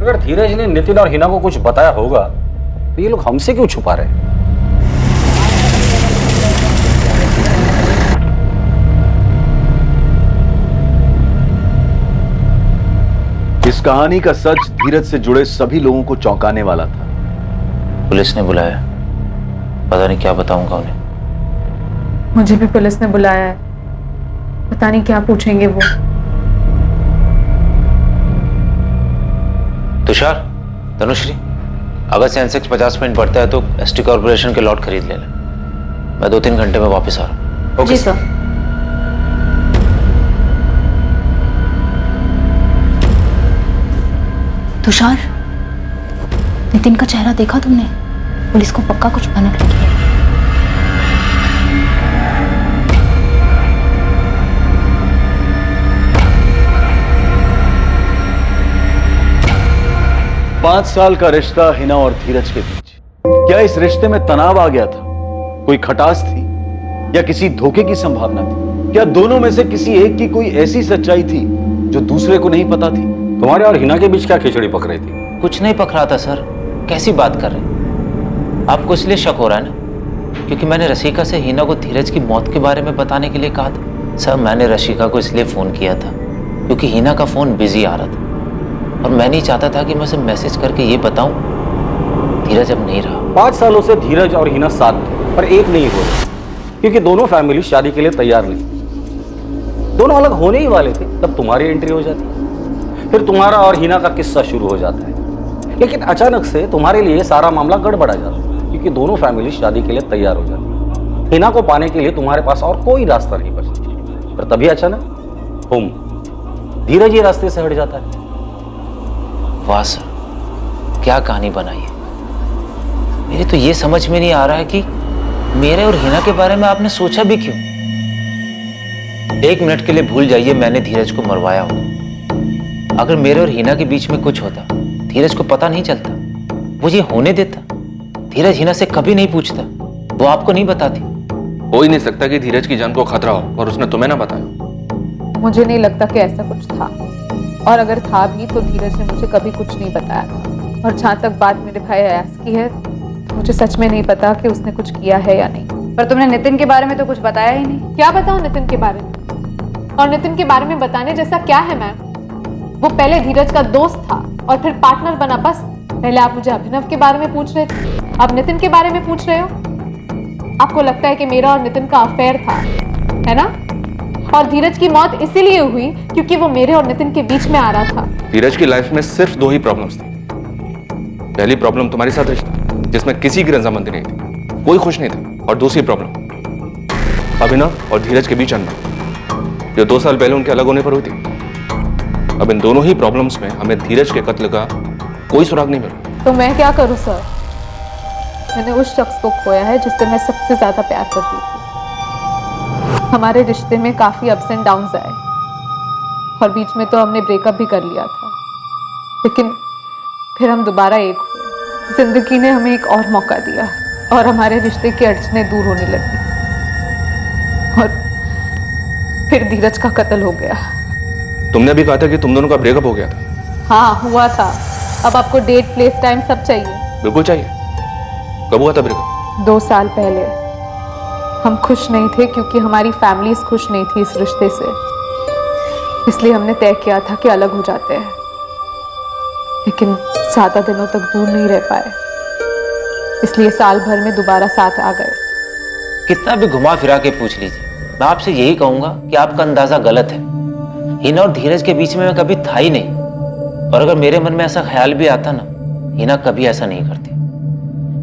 अगर धीरज ने नितिन और हिना को कुछ बताया होगा तो ये लोग हमसे क्यों छुपा रहे हैं? इस कहानी का सच धीरज से जुड़े सभी लोगों को चौंकाने वाला था। पुलिस ने बुलाया, पता नहीं क्या बताऊंगा उन्हें। मुझे भी पुलिस ने बुलाया है, पता नहीं क्या पूछेंगे वो। तुषार, तनुश्री, अगर सेंसेक्स 50 पॉइंट बढ़ता है तो एसटी कॉर्पोरेशन के लॉट खरीद लेना। मैं 2-3 घंटे में वापस आ रहा हूँ। जी सर। तुषार, नितिन का चेहरा देखा तुमने? पुलिस को पक्का कुछ भनक लगी है। पांच साल का रिश्ता हिना और धीरज के बीच, क्या इस रिश्ते में तनाव आ गया था? कोई खटास थी या किसी धोखे की संभावना थी? क्या दोनों में से किसी एक की कोई ऐसी सच्चाई थी जो दूसरे को नहीं पता थी? तुम्हारे और हिना के बीच क्या खिचड़ी पक रही थी? कुछ नहीं पक रहा था सर। कैसी बात कर रहे हैं? आपको इसलिए शक हो रहा है ना क्योंकि मैंने रशिका से हिना को धीरज की मौत के बारे में बताने के लिए कहा था। सर मैंने रशिका को इसलिए फ़ोन किया था क्योंकि हिना का फ़ोन बिजी आ रहा था और मैं नहीं चाहता था कि मैं उसे मैसेज करके ये बताऊं धीरज अब नहीं रहा। 5 सालों से धीरज और हिना साथ थे पर एक नहीं हो रहे क्योंकि दोनों फैमिली शादी के लिए तैयार नहीं। दोनों अलग होने ही वाले थे तब तुम्हारी एंट्री हो जाती, फिर तुम्हारा और हिना का किस्सा शुरू हो जाता है। लेकिन अचानक से तुम्हारे लिए सारा मामला गड़बड़ा जाता है क्योंकि दोनों फैमिली शादी के लिए तैयार हो जाती। हिना को पाने के लिए तुम्हारे पास और कोई रास्ता नहीं बचता, पर तभी अचानक धीरज ये रास्ते से हट जाता है। वाह सर, क्या कहानी बनाई है। मेरी तो ये समझ में नहीं आ रहा है कि मेरे और हिना के बारे में आपने सोचा भी क्यों। 1 मिनट के लिए भूल जाइए मैंने धीरज को मरवाया होगा। अगर मेरे और हिना के बीच में कुछ होता, धीरज को पता नहीं चलता, वो ये होने देता? धीरज हिना से कभी नहीं पूछता, वो आपको नहीं बताती। हो ही नहीं सकता कि धीरज की जान को खतरा हो और उसने तुम्हें ना बताया। मुझे नहीं लगता कि ऐसा कुछ था, और अगर था भी तो धीरज ने मुझे कभी कुछ नहीं बताया था। और जहाँ तक बात मेरे भाई अयास की है, तो मुझे सच में नहीं पता कि उसने कुछ किया है या नहीं। पर तुमने नितिन के बारे में तो कुछ बताया ही नहीं। क्या बताऊं नितिन के बारे में? और नितिन के बारे में बताने जैसा क्या है मैम? वो पहले धीरज का दोस्त था और फिर पार्टनर बना। बस पहले आप मुझे अभिनव के बारे में पूछ रहे थे, अब नितिन के बारे में पूछ रहे हो। आपको लगता है कि मेरा और नितिन का अफेयर था, है ना? और धीरज की मौत इसीलिए हुई क्योंकि वो मेरे और नितिन के बीच में आ रहा था। धीरज की लाइफ में सिर्फ 2 ही प्रॉब्लम्स थी। पहली प्रॉब्लम तुम्हारे साथ रिश्ता जिसमें किसी की रजामंदी नहीं थी, कोई खुश नहीं था। और दूसरी प्रॉब्लम अभिनव और धीरज के बीच अनबन, जो 2 साल पहले उनके अलग होने पर हुई थी। अब इन दोनों ही प्रॉब्लम्स में हमें धीरज के कत्ल का कोई सुराग नहीं मिला। तो मैं क्या करूं सर? मैंने उस शख्स को खोया है जिससे मैं सबसे ज्यादा प्यार करती थी। हमारे रिश्ते में काफी अप्स एंड डाउन्स आए और बीच में तो हमने ब्रेकअप भी कर लिया था, लेकिन फिर हम दोबारा एक हुए। जिंदगी ने हमें एक और मौका दिया और हमारे रिश्ते की अड़चनें दूर होने लगी। और फिर धीरज का कत्ल हो गया। तुमने अभी कहा था कि तुम दोनों का ब्रेकअप हो गया था। हाँ हुआ था। अब आपको डेट, प्लेस, टाइम सब चाहिए? बिल्कुल चाहिए। कब हुआ था ब्रेकअप? 2 साल पहले। हम खुश नहीं थे क्योंकि हमारी फैमिलीज खुश नहीं थी इस रिश्ते से, इसलिए हमने तय किया था कि अलग हो जाते हैं। लेकिन ज्यादा दिनों तक दूर नहीं रह पाए, इसलिए साल भर में दोबारा साथ आ गए। कितना भी घुमा फिरा के पूछ लीजिए, मैं आपसे यही कहूंगा कि आपका अंदाजा गलत है। हिना और धीरज के बीच में मैं कभी था ही नहीं, और अगर मेरे मन में ऐसा ख्याल भी आता ना, हिना कभी ऐसा नहीं करती।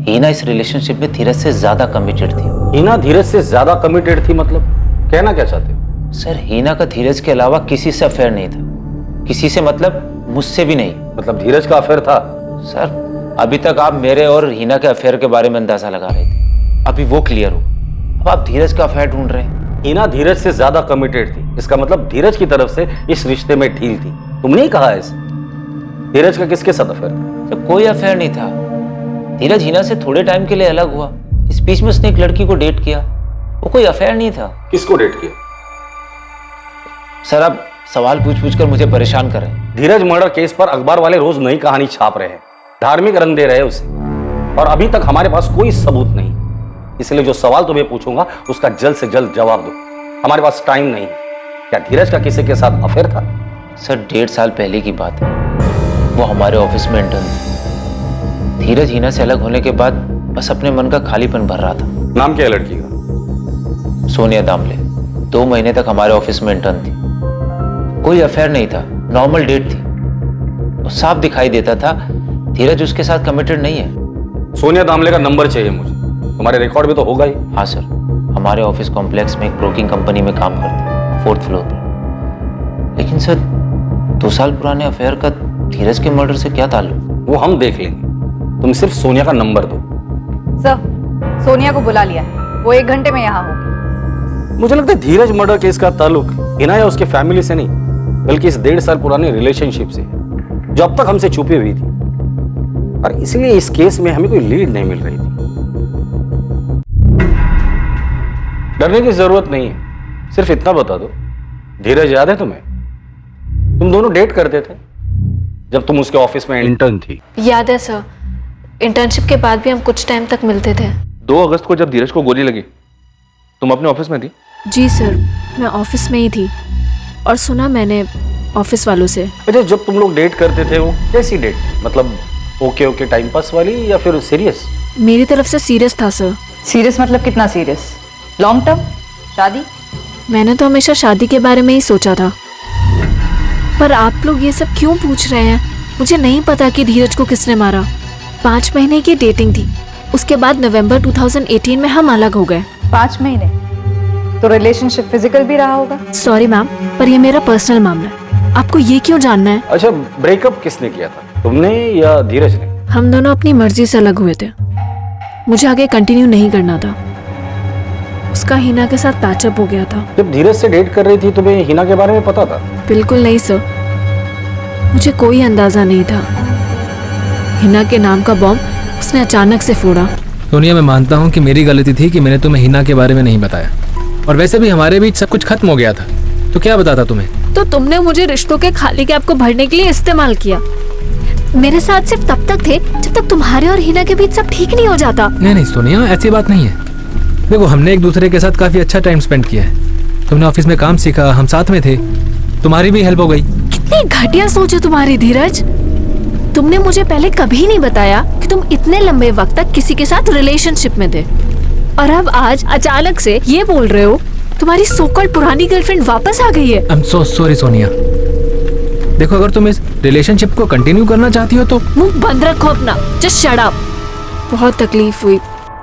हिना इस रिलेशनशिप में धीरज से ज्यादा कमिटेड थी। हिना धीरज से ज्यादा कमिटेड थी मतलब कहना क्या चाहते हो? सर हिना का धीरज के अलावा किसी से अफेयर नहीं था। किसी से मतलब मुझसे भी नहीं। मतलब धीरज का अफेयर था? सर अभी तक आप मेरे और हिना के अफेयर के बारे में अंदाजा लगा रहे थे, अभी वो क्लियर हो। अब आप धीरज का अफेयर ढूंढ रहे हैं। हिना धीरज से ज्यादा कमिटेड थी, इसका मतलब धीरज की तरफ से इस रिश्ते में ढील थी। तुमने ही कहा ऐसे। धीरज का किसके साथ अफेयर था? सर कोई अफेयर नहीं था। धीरज हिना से थोड़े टाइम के लिए अलग हुआ, इस बीच में उसने एक लड़की को डेट किया, वो कोई अफेयर नहीं था। किसको डेट किया? सर आप सवाल पूछ पूछ कर मुझे परेशान कर रहे हैं। धीरज मर्डर केस पर अखबार वाले रोज नई कहानी छाप रहे हैं, धार्मिक रंग दे रहे हैं उसे, और अभी तक हमारे पास कोई सबूत नहीं। इसलिए जो सवाल तुम्हें पूछूंगा उसका जल्द से जल्द जवाब दो। हमारे पास टाइम नहीं। क्या धीरज का किसी के साथ अफेयर था? सर 1.5 साल पहले की बात है, वो हमारे ऑफिस में इंटर्न थी। धीरज हिना से अलग होने के बाद बस अपने मन का खालीपन भर रहा था। नाम क्या है लड़की का? सोनिया दामले। 2 महीने तक हमारे ऑफिस में इंटर्न थी। कोई अफेयर नहीं था, नॉर्मल डेट थी। वो साफ दिखाई देता था धीरज उसके साथ कमिटेड नहीं है। सोनिया दामले का नंबर चाहिए मुझे, तुम्हारे रिकॉर्ड में तो होगा ही। हाँ सर, हमारे ऑफिस कॉम्प्लेक्स में एक ब्रोकिंग कंपनी में काम करते, 4th फ्लोर पर। लेकिन सर 2 साल पुराने अफेयर का धीरज के मर्डर से क्या ताल्लुक? वो हम देख लेंगे, तुम सिर्फ सोनिया का नंबर दो। सर, सोनिया को बुला लिया है, वो 1 घंटे में यहाँ होगी। मुझे लगता है धीरज मर्डर केस का ताल्लुक हिना या उसके फैमिली से नहीं, बल्कि इस 1.5 साल पुराने रिलेशनशिप से है, जो अब तक हमसे छुपी हुई थी, और इसलिए इस केस में हमें कोई लीड नहीं मिल रही थी। डरने की जरूरत नहीं है, सिर्फ इतना बता दो, धीरज याद है तुम्हें? तुम दोनों डेट करते थे जब तुम उसके ऑफिस में इंटर्न थी। याद है सर, इंटर्नशिप के बाद भी हम कुछ टाइम तक मिलते थे। 2 अगस्त को जब धीरज को गोली लगी तुम अपने ऑफिस में थी? जी सर, मैं ऑफिस में ही थी और सुना मैंने ऑफिस वालों से। अच्छा, जब तुम लोग डेट करते थे वो कैसी डेट, मतलब ओके ओके टाइम पास वाली या फिर सीरियस? मेरी तरफ से सीरियस था सर। सीरियस मतलब कितना सीरियस? Long term? शादी? मैंने तो हमेशा शादी के बारे में ही सोचा था, पर आप लोग ये सब क्यों पूछ रहे हैं? मुझे नहीं पता कि धीरज को किसने मारा। 5 महीने की डेटिंग थी, उसके बाद नवंबर 2018 में हम अलग हो गए। 5 महीने? तो रिलेशनशिप फिजिकल भी रहा होगा। सॉरी मैम, पर ये मेरा पर्सनल मामला है, आपको ये क्यों जानना है? अच्छा, ब्रेकअप किसने किया था, तुमने या धीरज ने? हम दोनों अपनी मर्जी से अलग हुए थे, मुझे आगे कंटिन्यू नहीं करना था। उसका हिना के साथ पैचअप हो गया था। जब धीरज से डेट कर रही थी तुम्हें हिना के बारे में पता था? बिल्कुल नहीं सर, मुझे कोई अंदाजा नहीं था। हिना के नाम का बॉम्ब उसने अचानक से फोड़ा। सोनिया, मैं मानता हूँ कि मेरी गलती थी कि मैंने तुम्हें हिना के बारे में नहीं बताया, और वैसे भी हमारे बीच सब कुछ खत्म हो गया था, तो क्या बताता तुम्हें? तो तुमने मुझे रिश्तों के खाली गैप को भरने के लिए इस्तेमाल किया। मेरे साथ सिर्फ तब तक थे जब तक तुम्हारे और हिना के बीच सब ठीक नहीं हो जाता। नहीं सोनिया, ऐसी बात नहीं है। देखो, हमने एक दूसरे के साथ काफी अच्छा टाइम स्पेंड किया है। तुमने ऑफिस में काम सीखा, हम साथ में थे, तुम्हारी भी हेल्प हो गई। कितनी घटिया सोच है तुम्हारी धीरज। तुमने मुझे पहले कभी नहीं बताया कि तुम इतने लंबे वक्त तक किसी के साथ रिलेशनशिप में थे, और अब आज अचानक से ये बोल रहे हो तुम्हारी सो-कॉल्ड पुरानी गर्लफ्रेंड वापस आ गई है। I am so sorry Sonia. देखो, अगर तुम इस रिलेशनशिप को कंटिन्यू करना चाहती हो तो मुंह बंद रखो अपना, जस्ट शट अप। बहुत तकलीफ हुई,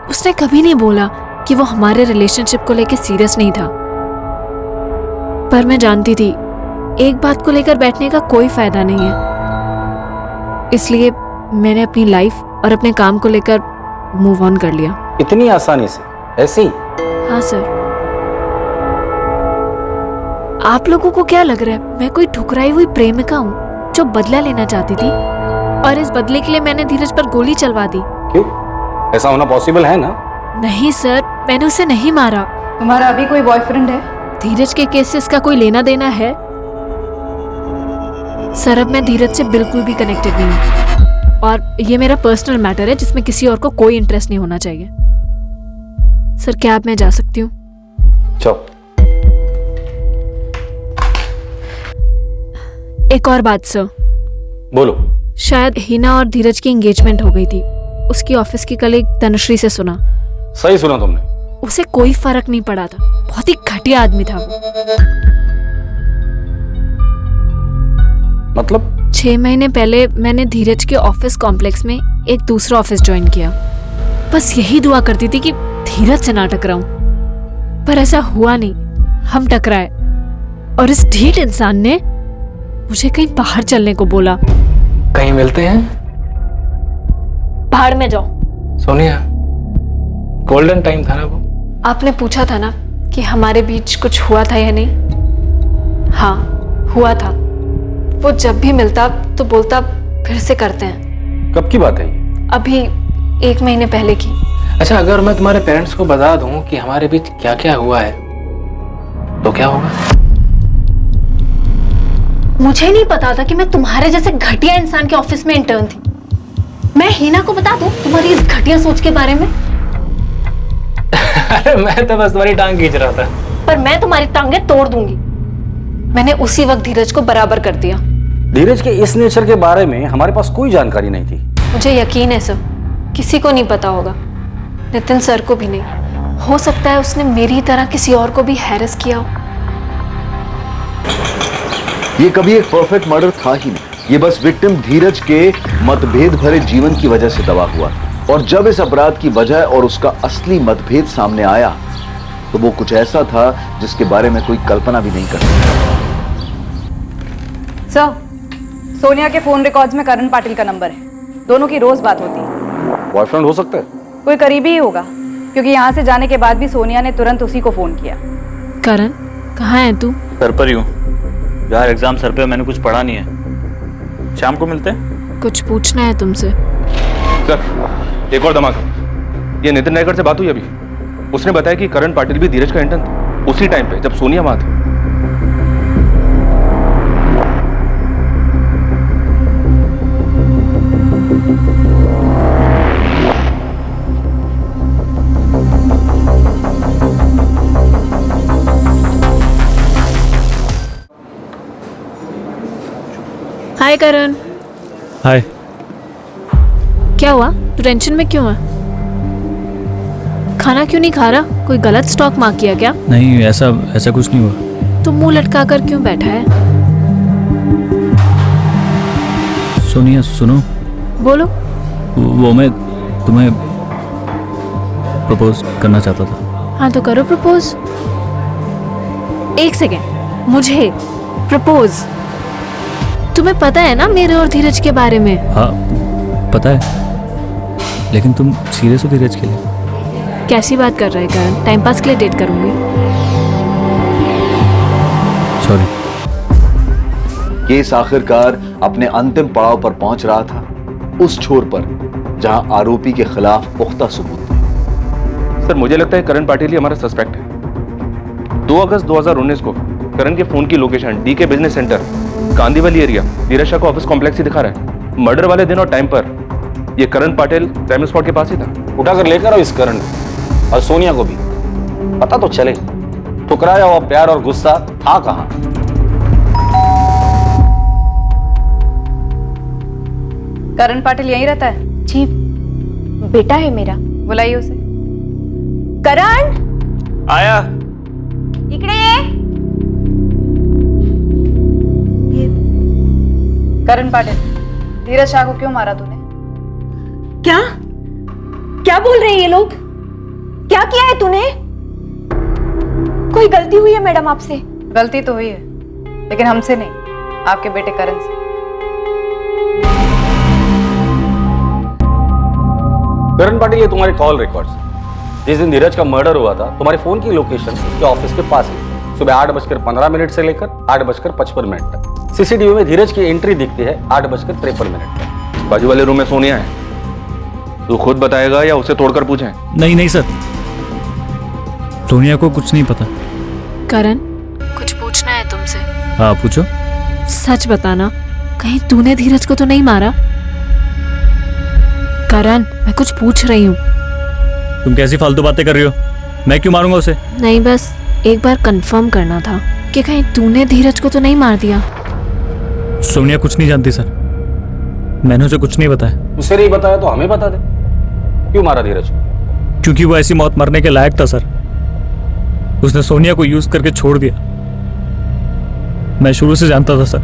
उसने कभी नहीं बोला कि वो हमारे रिलेशनशिप को लेकर सीरियस नहीं था, पर मैं जानती थी एक बात को लेकर बैठने का कोई फायदा नहीं है, इसलिए मैंने अपनी लाइफ और अपने काम को लेकर मूव ऑन कर लिया। इतनी आसानी से? ऐसे ही? हाँ सर। आप लोगों को क्या लग रहा है मैं कोई ठुकराई हुई प्रेमिका हूँ जो बदला लेना चाहती थी, और इस बदले के लिए मैंने धीरज पर गोली चलवा दी? क्यों, ऐसा होना पॉसिबल है ना? नहीं सर, मैंने उसे नहीं मारा। तुम्हारा अभी कोई बॉयफ्रेंड है? धीरज के केस से इसका कोई लेना देना है? सर, अब मैं धीरज से बिल्कुल भी कनेक्टेड नहीं हूँ, और ये मेरा पर्सनल मैटर है जिसमें किसी और को कोई इंटरेस्ट नहीं होना चाहिए। सर, क्या अब मैं जा सकती हूँ? चलो। एक और बात सर। बोलो। शायद हिना और धीरज की एंगेजमेंट हो गई थी, उसकी ऑफिस की कलीग तनुश्री से सुना। सही सुना तुमने। उसे कोई फर्क नहीं पड़ा था, बहुत ही घटिया आदमी था वो। मतलब? 6 महीने पहले मैंने धीरज के ऑफिस कॉम्प्लेक्स में एक दूसरा ऑफिस ज्वाइन किया। बस यही दुआ करती थी कि धीरज से ना टकराऊं, पर ऐसा हुआ नहीं, हम टकराए, और इस ढीठ इंसान ने मुझे कहीं बाहर चलने को बोला। कहीं मिलते हैं? बाहर में जाओ। सोनिया, गोल्डन टाइम था ना वो। आपने पूछा था ना कि हमारे बीच कुछ हुआ था या नहीं? हाँ, हुआ था। वो जब भी मिलता तो बोलता फिर से करते हैं। कब की बात है ये? अभी 1 महीने पहले की। अच्छा, अगर मैं तुम्हारे पेरेंट्स को बता दूं कि हमारे बीच क्या क्या हुआ है तो क्या होगा? मुझे नहीं पता था कि मैं तुम्हारे जैसे घटिया इंसान के ऑफिस में इंटर्न थी। मैं हिना को बता दूं तुम्हारी इस घटिया सोच के बारे में? अरे मैं तो बस तुम्हारी टांग खींच रहा था। पर मैं तुम्हारी टांगें तोड़ दूंगी। मैंने उसी वक्त धीरज को बराबर कर दिया। धीरज के इस नेचर के बारे में हमारे पास कोई जानकारी नहीं थी। मुझे यकीन है सर, किसी को नहीं पता होगा, नितिन सर को भी नहीं। हो सकता है उसने मेरी तरह किसी और को भी हैरेस किया हो। ये कभी एक परफेक्ट मर्डर था ही नहीं, ये बस विक्टिम धीरज के मतभेद भरे जीवन की वजह से तबाह हुआ। और जब इस अपराध की वजह और उसका असली मतभेद सामने आया तो वो कुछ ऐसा था जिसके बारे में कोई कल्पना भी नहीं कर सकता। सर, सोनिया के फोन रिकॉर्ड्स में करण पाटिल का नंबर है। दोनों की रोज बात होती है। बॉयफ्रेंड हो सकता है? कोई करीबी ही होगा, क्योंकि यहाँ से जाने के बाद भी सोनिया ने तुरंत उसी को फोन किया। करण, कहाँ है तू? सर पर ही हूँ यार, एग्जाम सर पे, मैंने कुछ पढ़ा नहीं है। शाम को मिलते हैं। कुछ पूछना है तुमसे। सर एक और धमाका। ये नितिन नायकर से बात हुई अभी। उसने बताया कि करण पाटिल भी धीरज का इंटर्न था उसी टाइम पे जब सोनिया वहां थी। हाय करण। हाय। क्या हुआ? तू टेंशन में क्यों है? खाना क्यों नहीं खा रहा? कोई गलत स्टॉक मार्क किया क्या? नहीं, ऐसा कुछ नहीं हुआ। तू मुंह लटका कर क्यों बैठा है? सोनिया सुनो। बोलो। वो मैं तुम्हें प्रपोज करना चाहता था। हाँ तो करो प्रपोज। एक सेकेंड, मुझे प्रपोज? तुम्हें पता है ना मेरे और धीरज के बारे में? हाँ पता है, लेकिन तुम सीरियस हो धीरज के लिए? कैसी बात कर रहे हैं करण? टाइम पास के लिए डेट करूंगी। सॉरी। केस आखिरकार अपने अंतिम पड़ाव पर पहुंच रहा था, उस छोर पर जहां आरोपी के खिलाफ पुख्ता सबूत थे। सर मुझे लगता है करण पाटिल ही हमारा सस्पेक्ट है। 2 अगस्त 2019 को करण के फोन की लोकेशन डी के बिजनेस सेंटर कांदीवली एरिया धीरज शाह को ऑफिस कॉम्प्लेक्स ही दिखा रहा है। मर्डर वाले दिन और टाइम पर ये करण पाटिल क्राइम स्पॉट के पास ही था। उठाकर लेकर आओ इस करण और सोनिया को भी, पता तो चले ठुकराया हुआ प्यार और गुस्सा था कहां। करण पाटिल यहीं रहता है? जी बेटा है मेरा। बुलाइए उसे। करण आया। इकडे ये। करण पाटिल, धीरज शाह को क्यों मारा तूने? क्या क्या बोल रहे हैं ये लोग? क्या किया है तूने? कोई गलती हुई है मैडम आपसे? गलती तो हुई है, लेकिन हमसे नहीं, आपके बेटे करण से। करण पाटिल, ये तुम्हारे कॉल रिकॉर्ड्स। जिस दिन धीरज का मर्डर हुआ था, तुम्हारे फोन की लोकेशन उसके ऑफिस के पास है। सुबह 8:15 से लेकर 8:55 तक सीसीटीवी में धीरज की एंट्री दिखती है 8:53 तक। बाजू वाले रूम में सोनिया है। तू खुद बताएगा या उसे तोड़कर पूछें? नहीं सर, सोनिया को कुछ नहीं पता। करण, कुछ पूछना है तुमसे। हाँ पूछो। सच बताना, कहीं तूने धीरज को तो नहीं मारा? करण, मैं कुछ पूछ रही हूँ। तुम कैसी फालतू बातें कर रही हो? मैं क्यों मारूंगा उसे? नहीं, बस एक बार कंफर्म करना था कि कहीं तूने धीरज को तो नहीं मार दिया। सोनिया कुछ नहीं जानती सर, मैंने उसे कुछ नहीं बताया। उसे नहीं बताया तो हमें बता दे, क्यों मारा धीरज? क्योंकि वो ऐसी मौत मरने के लायक था सर। उसने सोनिया को यूज करके छोड़ दिया। मैं शुरू से जानता था सर,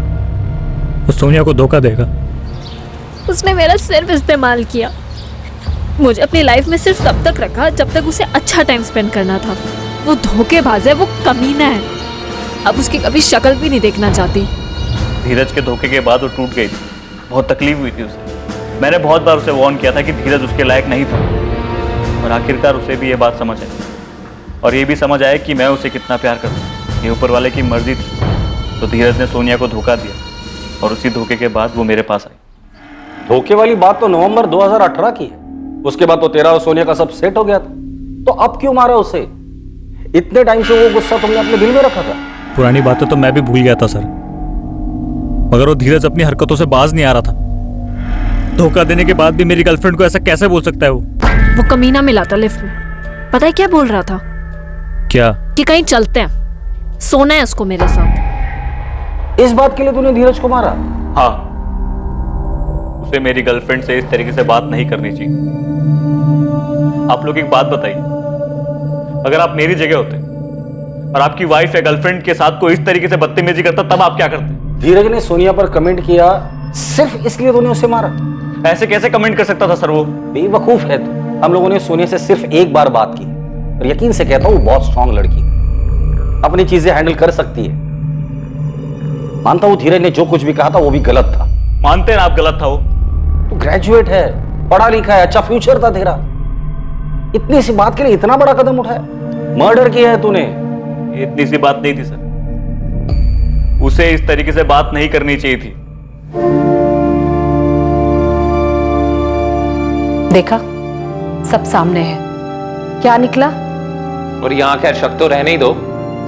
वो सोनिया को धोखा देगा। उसने मेरा सिर्फ इस्तेमाल किया। मुझे अपनी लाइफ में सिर्फ तब तक रखा जब तक उसे अच्छा टाइम स्पेंड करना था। वो धोखेबाज है, वो कमीना है। अब उसकी कभी शक्ल भी नहीं देखना चाहती। धीरज के धोखे के बाद वो टूट गई थी, बहुत तकलीफ हुई थी उसे। मैंने बहुत बार उसे वार्न किया था कि धीरज उसके लायक नहीं था, और आखिरकार उसे भी ये बात समझ आई, और ये भी समझ आया कि मैं उसे कितना प्यार करता हूँ। ये ऊपर वाले की मर्जी थी, तो धीरज ने सोनिया को धोखा दिया, और उसी धोखे के बाद वो मेरे पास आई। धोखे वाली बात तो नवंबर 2018 की है। उसके बाद तो तेरा और सोनिया का सब सेट हो गया था, तो अब क्यों मारा उसे? इतने टाइम से वो गुस्सा तुमने अपने दिल में रखा था। पुरानी बातें तो मैं भी भूल गया था सर, मगर वो धीरज अपनी हरकतों से बाज नहीं आ रहा था। धोखा देने के बाद भी मेरी गर्लफ्रेंड को ऐसा कैसे बोल सकता है? वो कमीना मिला था लिफ्ट में, पता है क्या बोल रहा था? क्या? कि कहीं चलते हैं, सोना है उसको मेरे साथ। इस बात के लिए तूने धीरज को मारा? हाँ, उसे मेरी गर्लफ्रेंड से इस तरीके से बात नहीं करनी चाहिए। आप लोग एक बात बताइए, अगर आप मेरी जगह होते और आपकी वाइफ या गर्लफ्रेंड के साथ कोई इस तरीके से बदतमीजी करता, तब आप क्या करते? धीरज ने सोनिया पर कमेंट किया, सिर्फ इसलिए तूने उसे मारा? ऐसे कैसे कमेंट कर सकता था सर? वो बेवकूफ है तू। हम लोगों ने सोनिया से सिर्फ एक बार बात की, और यकीन से कहता हूं वो बहुत स्ट्रांग लड़की, अपनी चीजें हैंडल कर सकती है। मानता हूं धीरज ने जो कुछ भी कहा था वो भी गलत था। मानते हैं आप गलत था? वो तू ग्रेजुएट है, पढ़ा लिखा है, अच्छा फ्यूचर था तेरा। इतनी सी बात के लिए इतना बड़ा कदम उठाया? मर्डर किया है तूने। इतनी सी बात नहीं थी सर, उसे इस तरीके से बात नहीं करनी चाहिए थी। देखा, सब सामने है, क्या निकला? और यहां खैर शक तो रहने ही दो,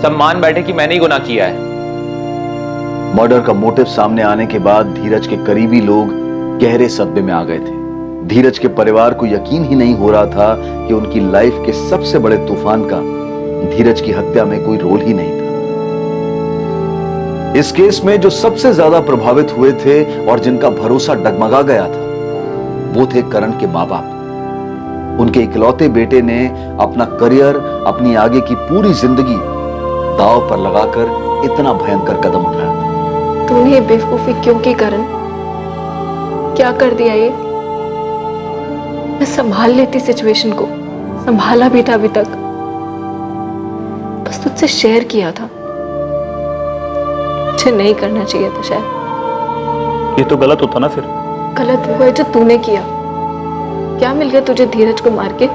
सब मान बैठे कि मैंने ही गुनाह किया है। मर्डर का मोटिव सामने आने के बाद धीरज के करीबी लोग गहरे सदमे में आ गए थे। धीरज के परिवार को यकीन ही नहीं हो रहा था कि उनकी लाइफ के सबसे बड़े तूफान का धीरज की हत्या में कोई रोल ही नहीं था। इस केस में जो सबसे ज्यादा प्रभावित हुए थे और जिनका भरोसा डगमगा गया था, वो थे करण के मां बाप। उनके इकलौते बेटे ने अपना करियर, अपनी आगे की पूरी जिंदगी दांव पर लगाकर इतना भयंकर कदम उठाया था। तूने ये बेवकूफी क्यों की करण? क्या कर दिया ये? मैं संभाल लेती सिचुएशन को, संभाला भी था अभी तक, बस तुझसे शेयर किया था। मुझे नहीं करना चाहिए था शायद। ये तो गलत होता ना फिर। गलत वो है जो तूने किया। क्या मिल गया तुझे धीरज को मार के?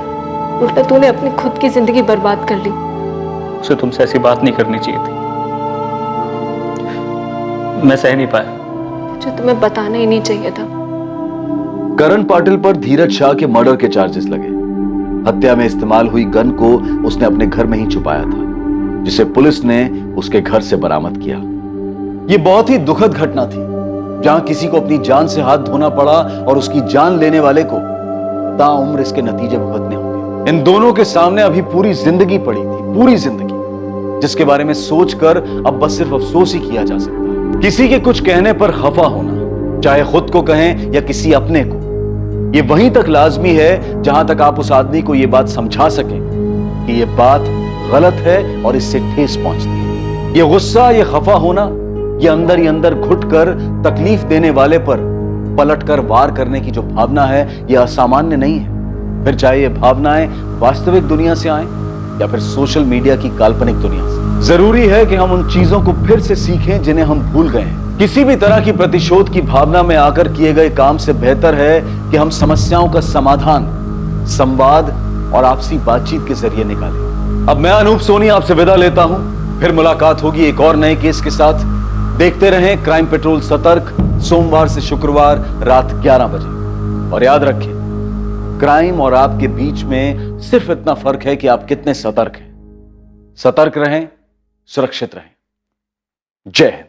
उल्टा तूने अपनी खुद की जिंदगी बर्बाद कर ली। उसे तुमसे ऐसी बात नहीं करनी चाहिए थी, मैं सह नहीं पाया। मुझे तुम्हें बताना ही नहीं चाहिए था। करण पाटिल पर धीरज शाह के मर्डर के चार्जेस लगे। हत्या में इस्तेमाल हुई गन को उसने अपने घर में ही छुपाया था, जिसे पुलिस ने उसके घर से बरामद किया। यह बहुत ही दुखद घटना थी, जहां किसी को अपनी जान से हाथ धोना पड़ा और उसकी जान लेने वाले को ताउम्र इसके नतीजे भुगतने होंगे। इन दोनों के सामने अभी पूरी जिंदगी पड़ी थी, पूरी जिंदगी, जिसके बारे में सोचकर अब बस सिर्फ अफसोस ही किया जा सकता है। किसी के कुछ कहने पर खफा होना, चाहे खुद को कहें या किसी अपने को, ये वहीं तक लाजमी है जहां तक आप उस आदमी को ये बात समझा सकें कि ये बात गलत है और इससे ठेस पहुंचती है। ये गुस्सा, ये खफा होना, ये अंदर ही अंदर घुटकर तकलीफ देने वाले पर पलटकर वार करने की जो भावना है, ये असामान्य नहीं है। फिर चाहे ये भावनाएं वास्तविक दुनिया से आए या फिर सोशल मीडिया की काल्पनिक दुनिया से। जरूरी है कि हम उन चीजों को फिर से सीखें जिन्हें हम भूल गए हैं। किसी भी तरह की प्रतिशोध की भावना में आकर किए गए काम से बेहतर है कि हम समस्याओं का समाधान संवाद और आपसी बातचीत के जरिए निकालें। अब मैं अनूप सोनी आपसे विदा लेता हूं, फिर मुलाकात होगी एक और नए केस के साथ। देखते रहें क्राइम पेट्रोल सतर्क, सोमवार से शुक्रवार रात 11 बजे। और याद रखें, क्राइम और आपके बीच में सिर्फ इतना फर्क है कि आप कितने सतर्क हैं। सतर्क रहें, सुरक्षित रहें। जय हिंद।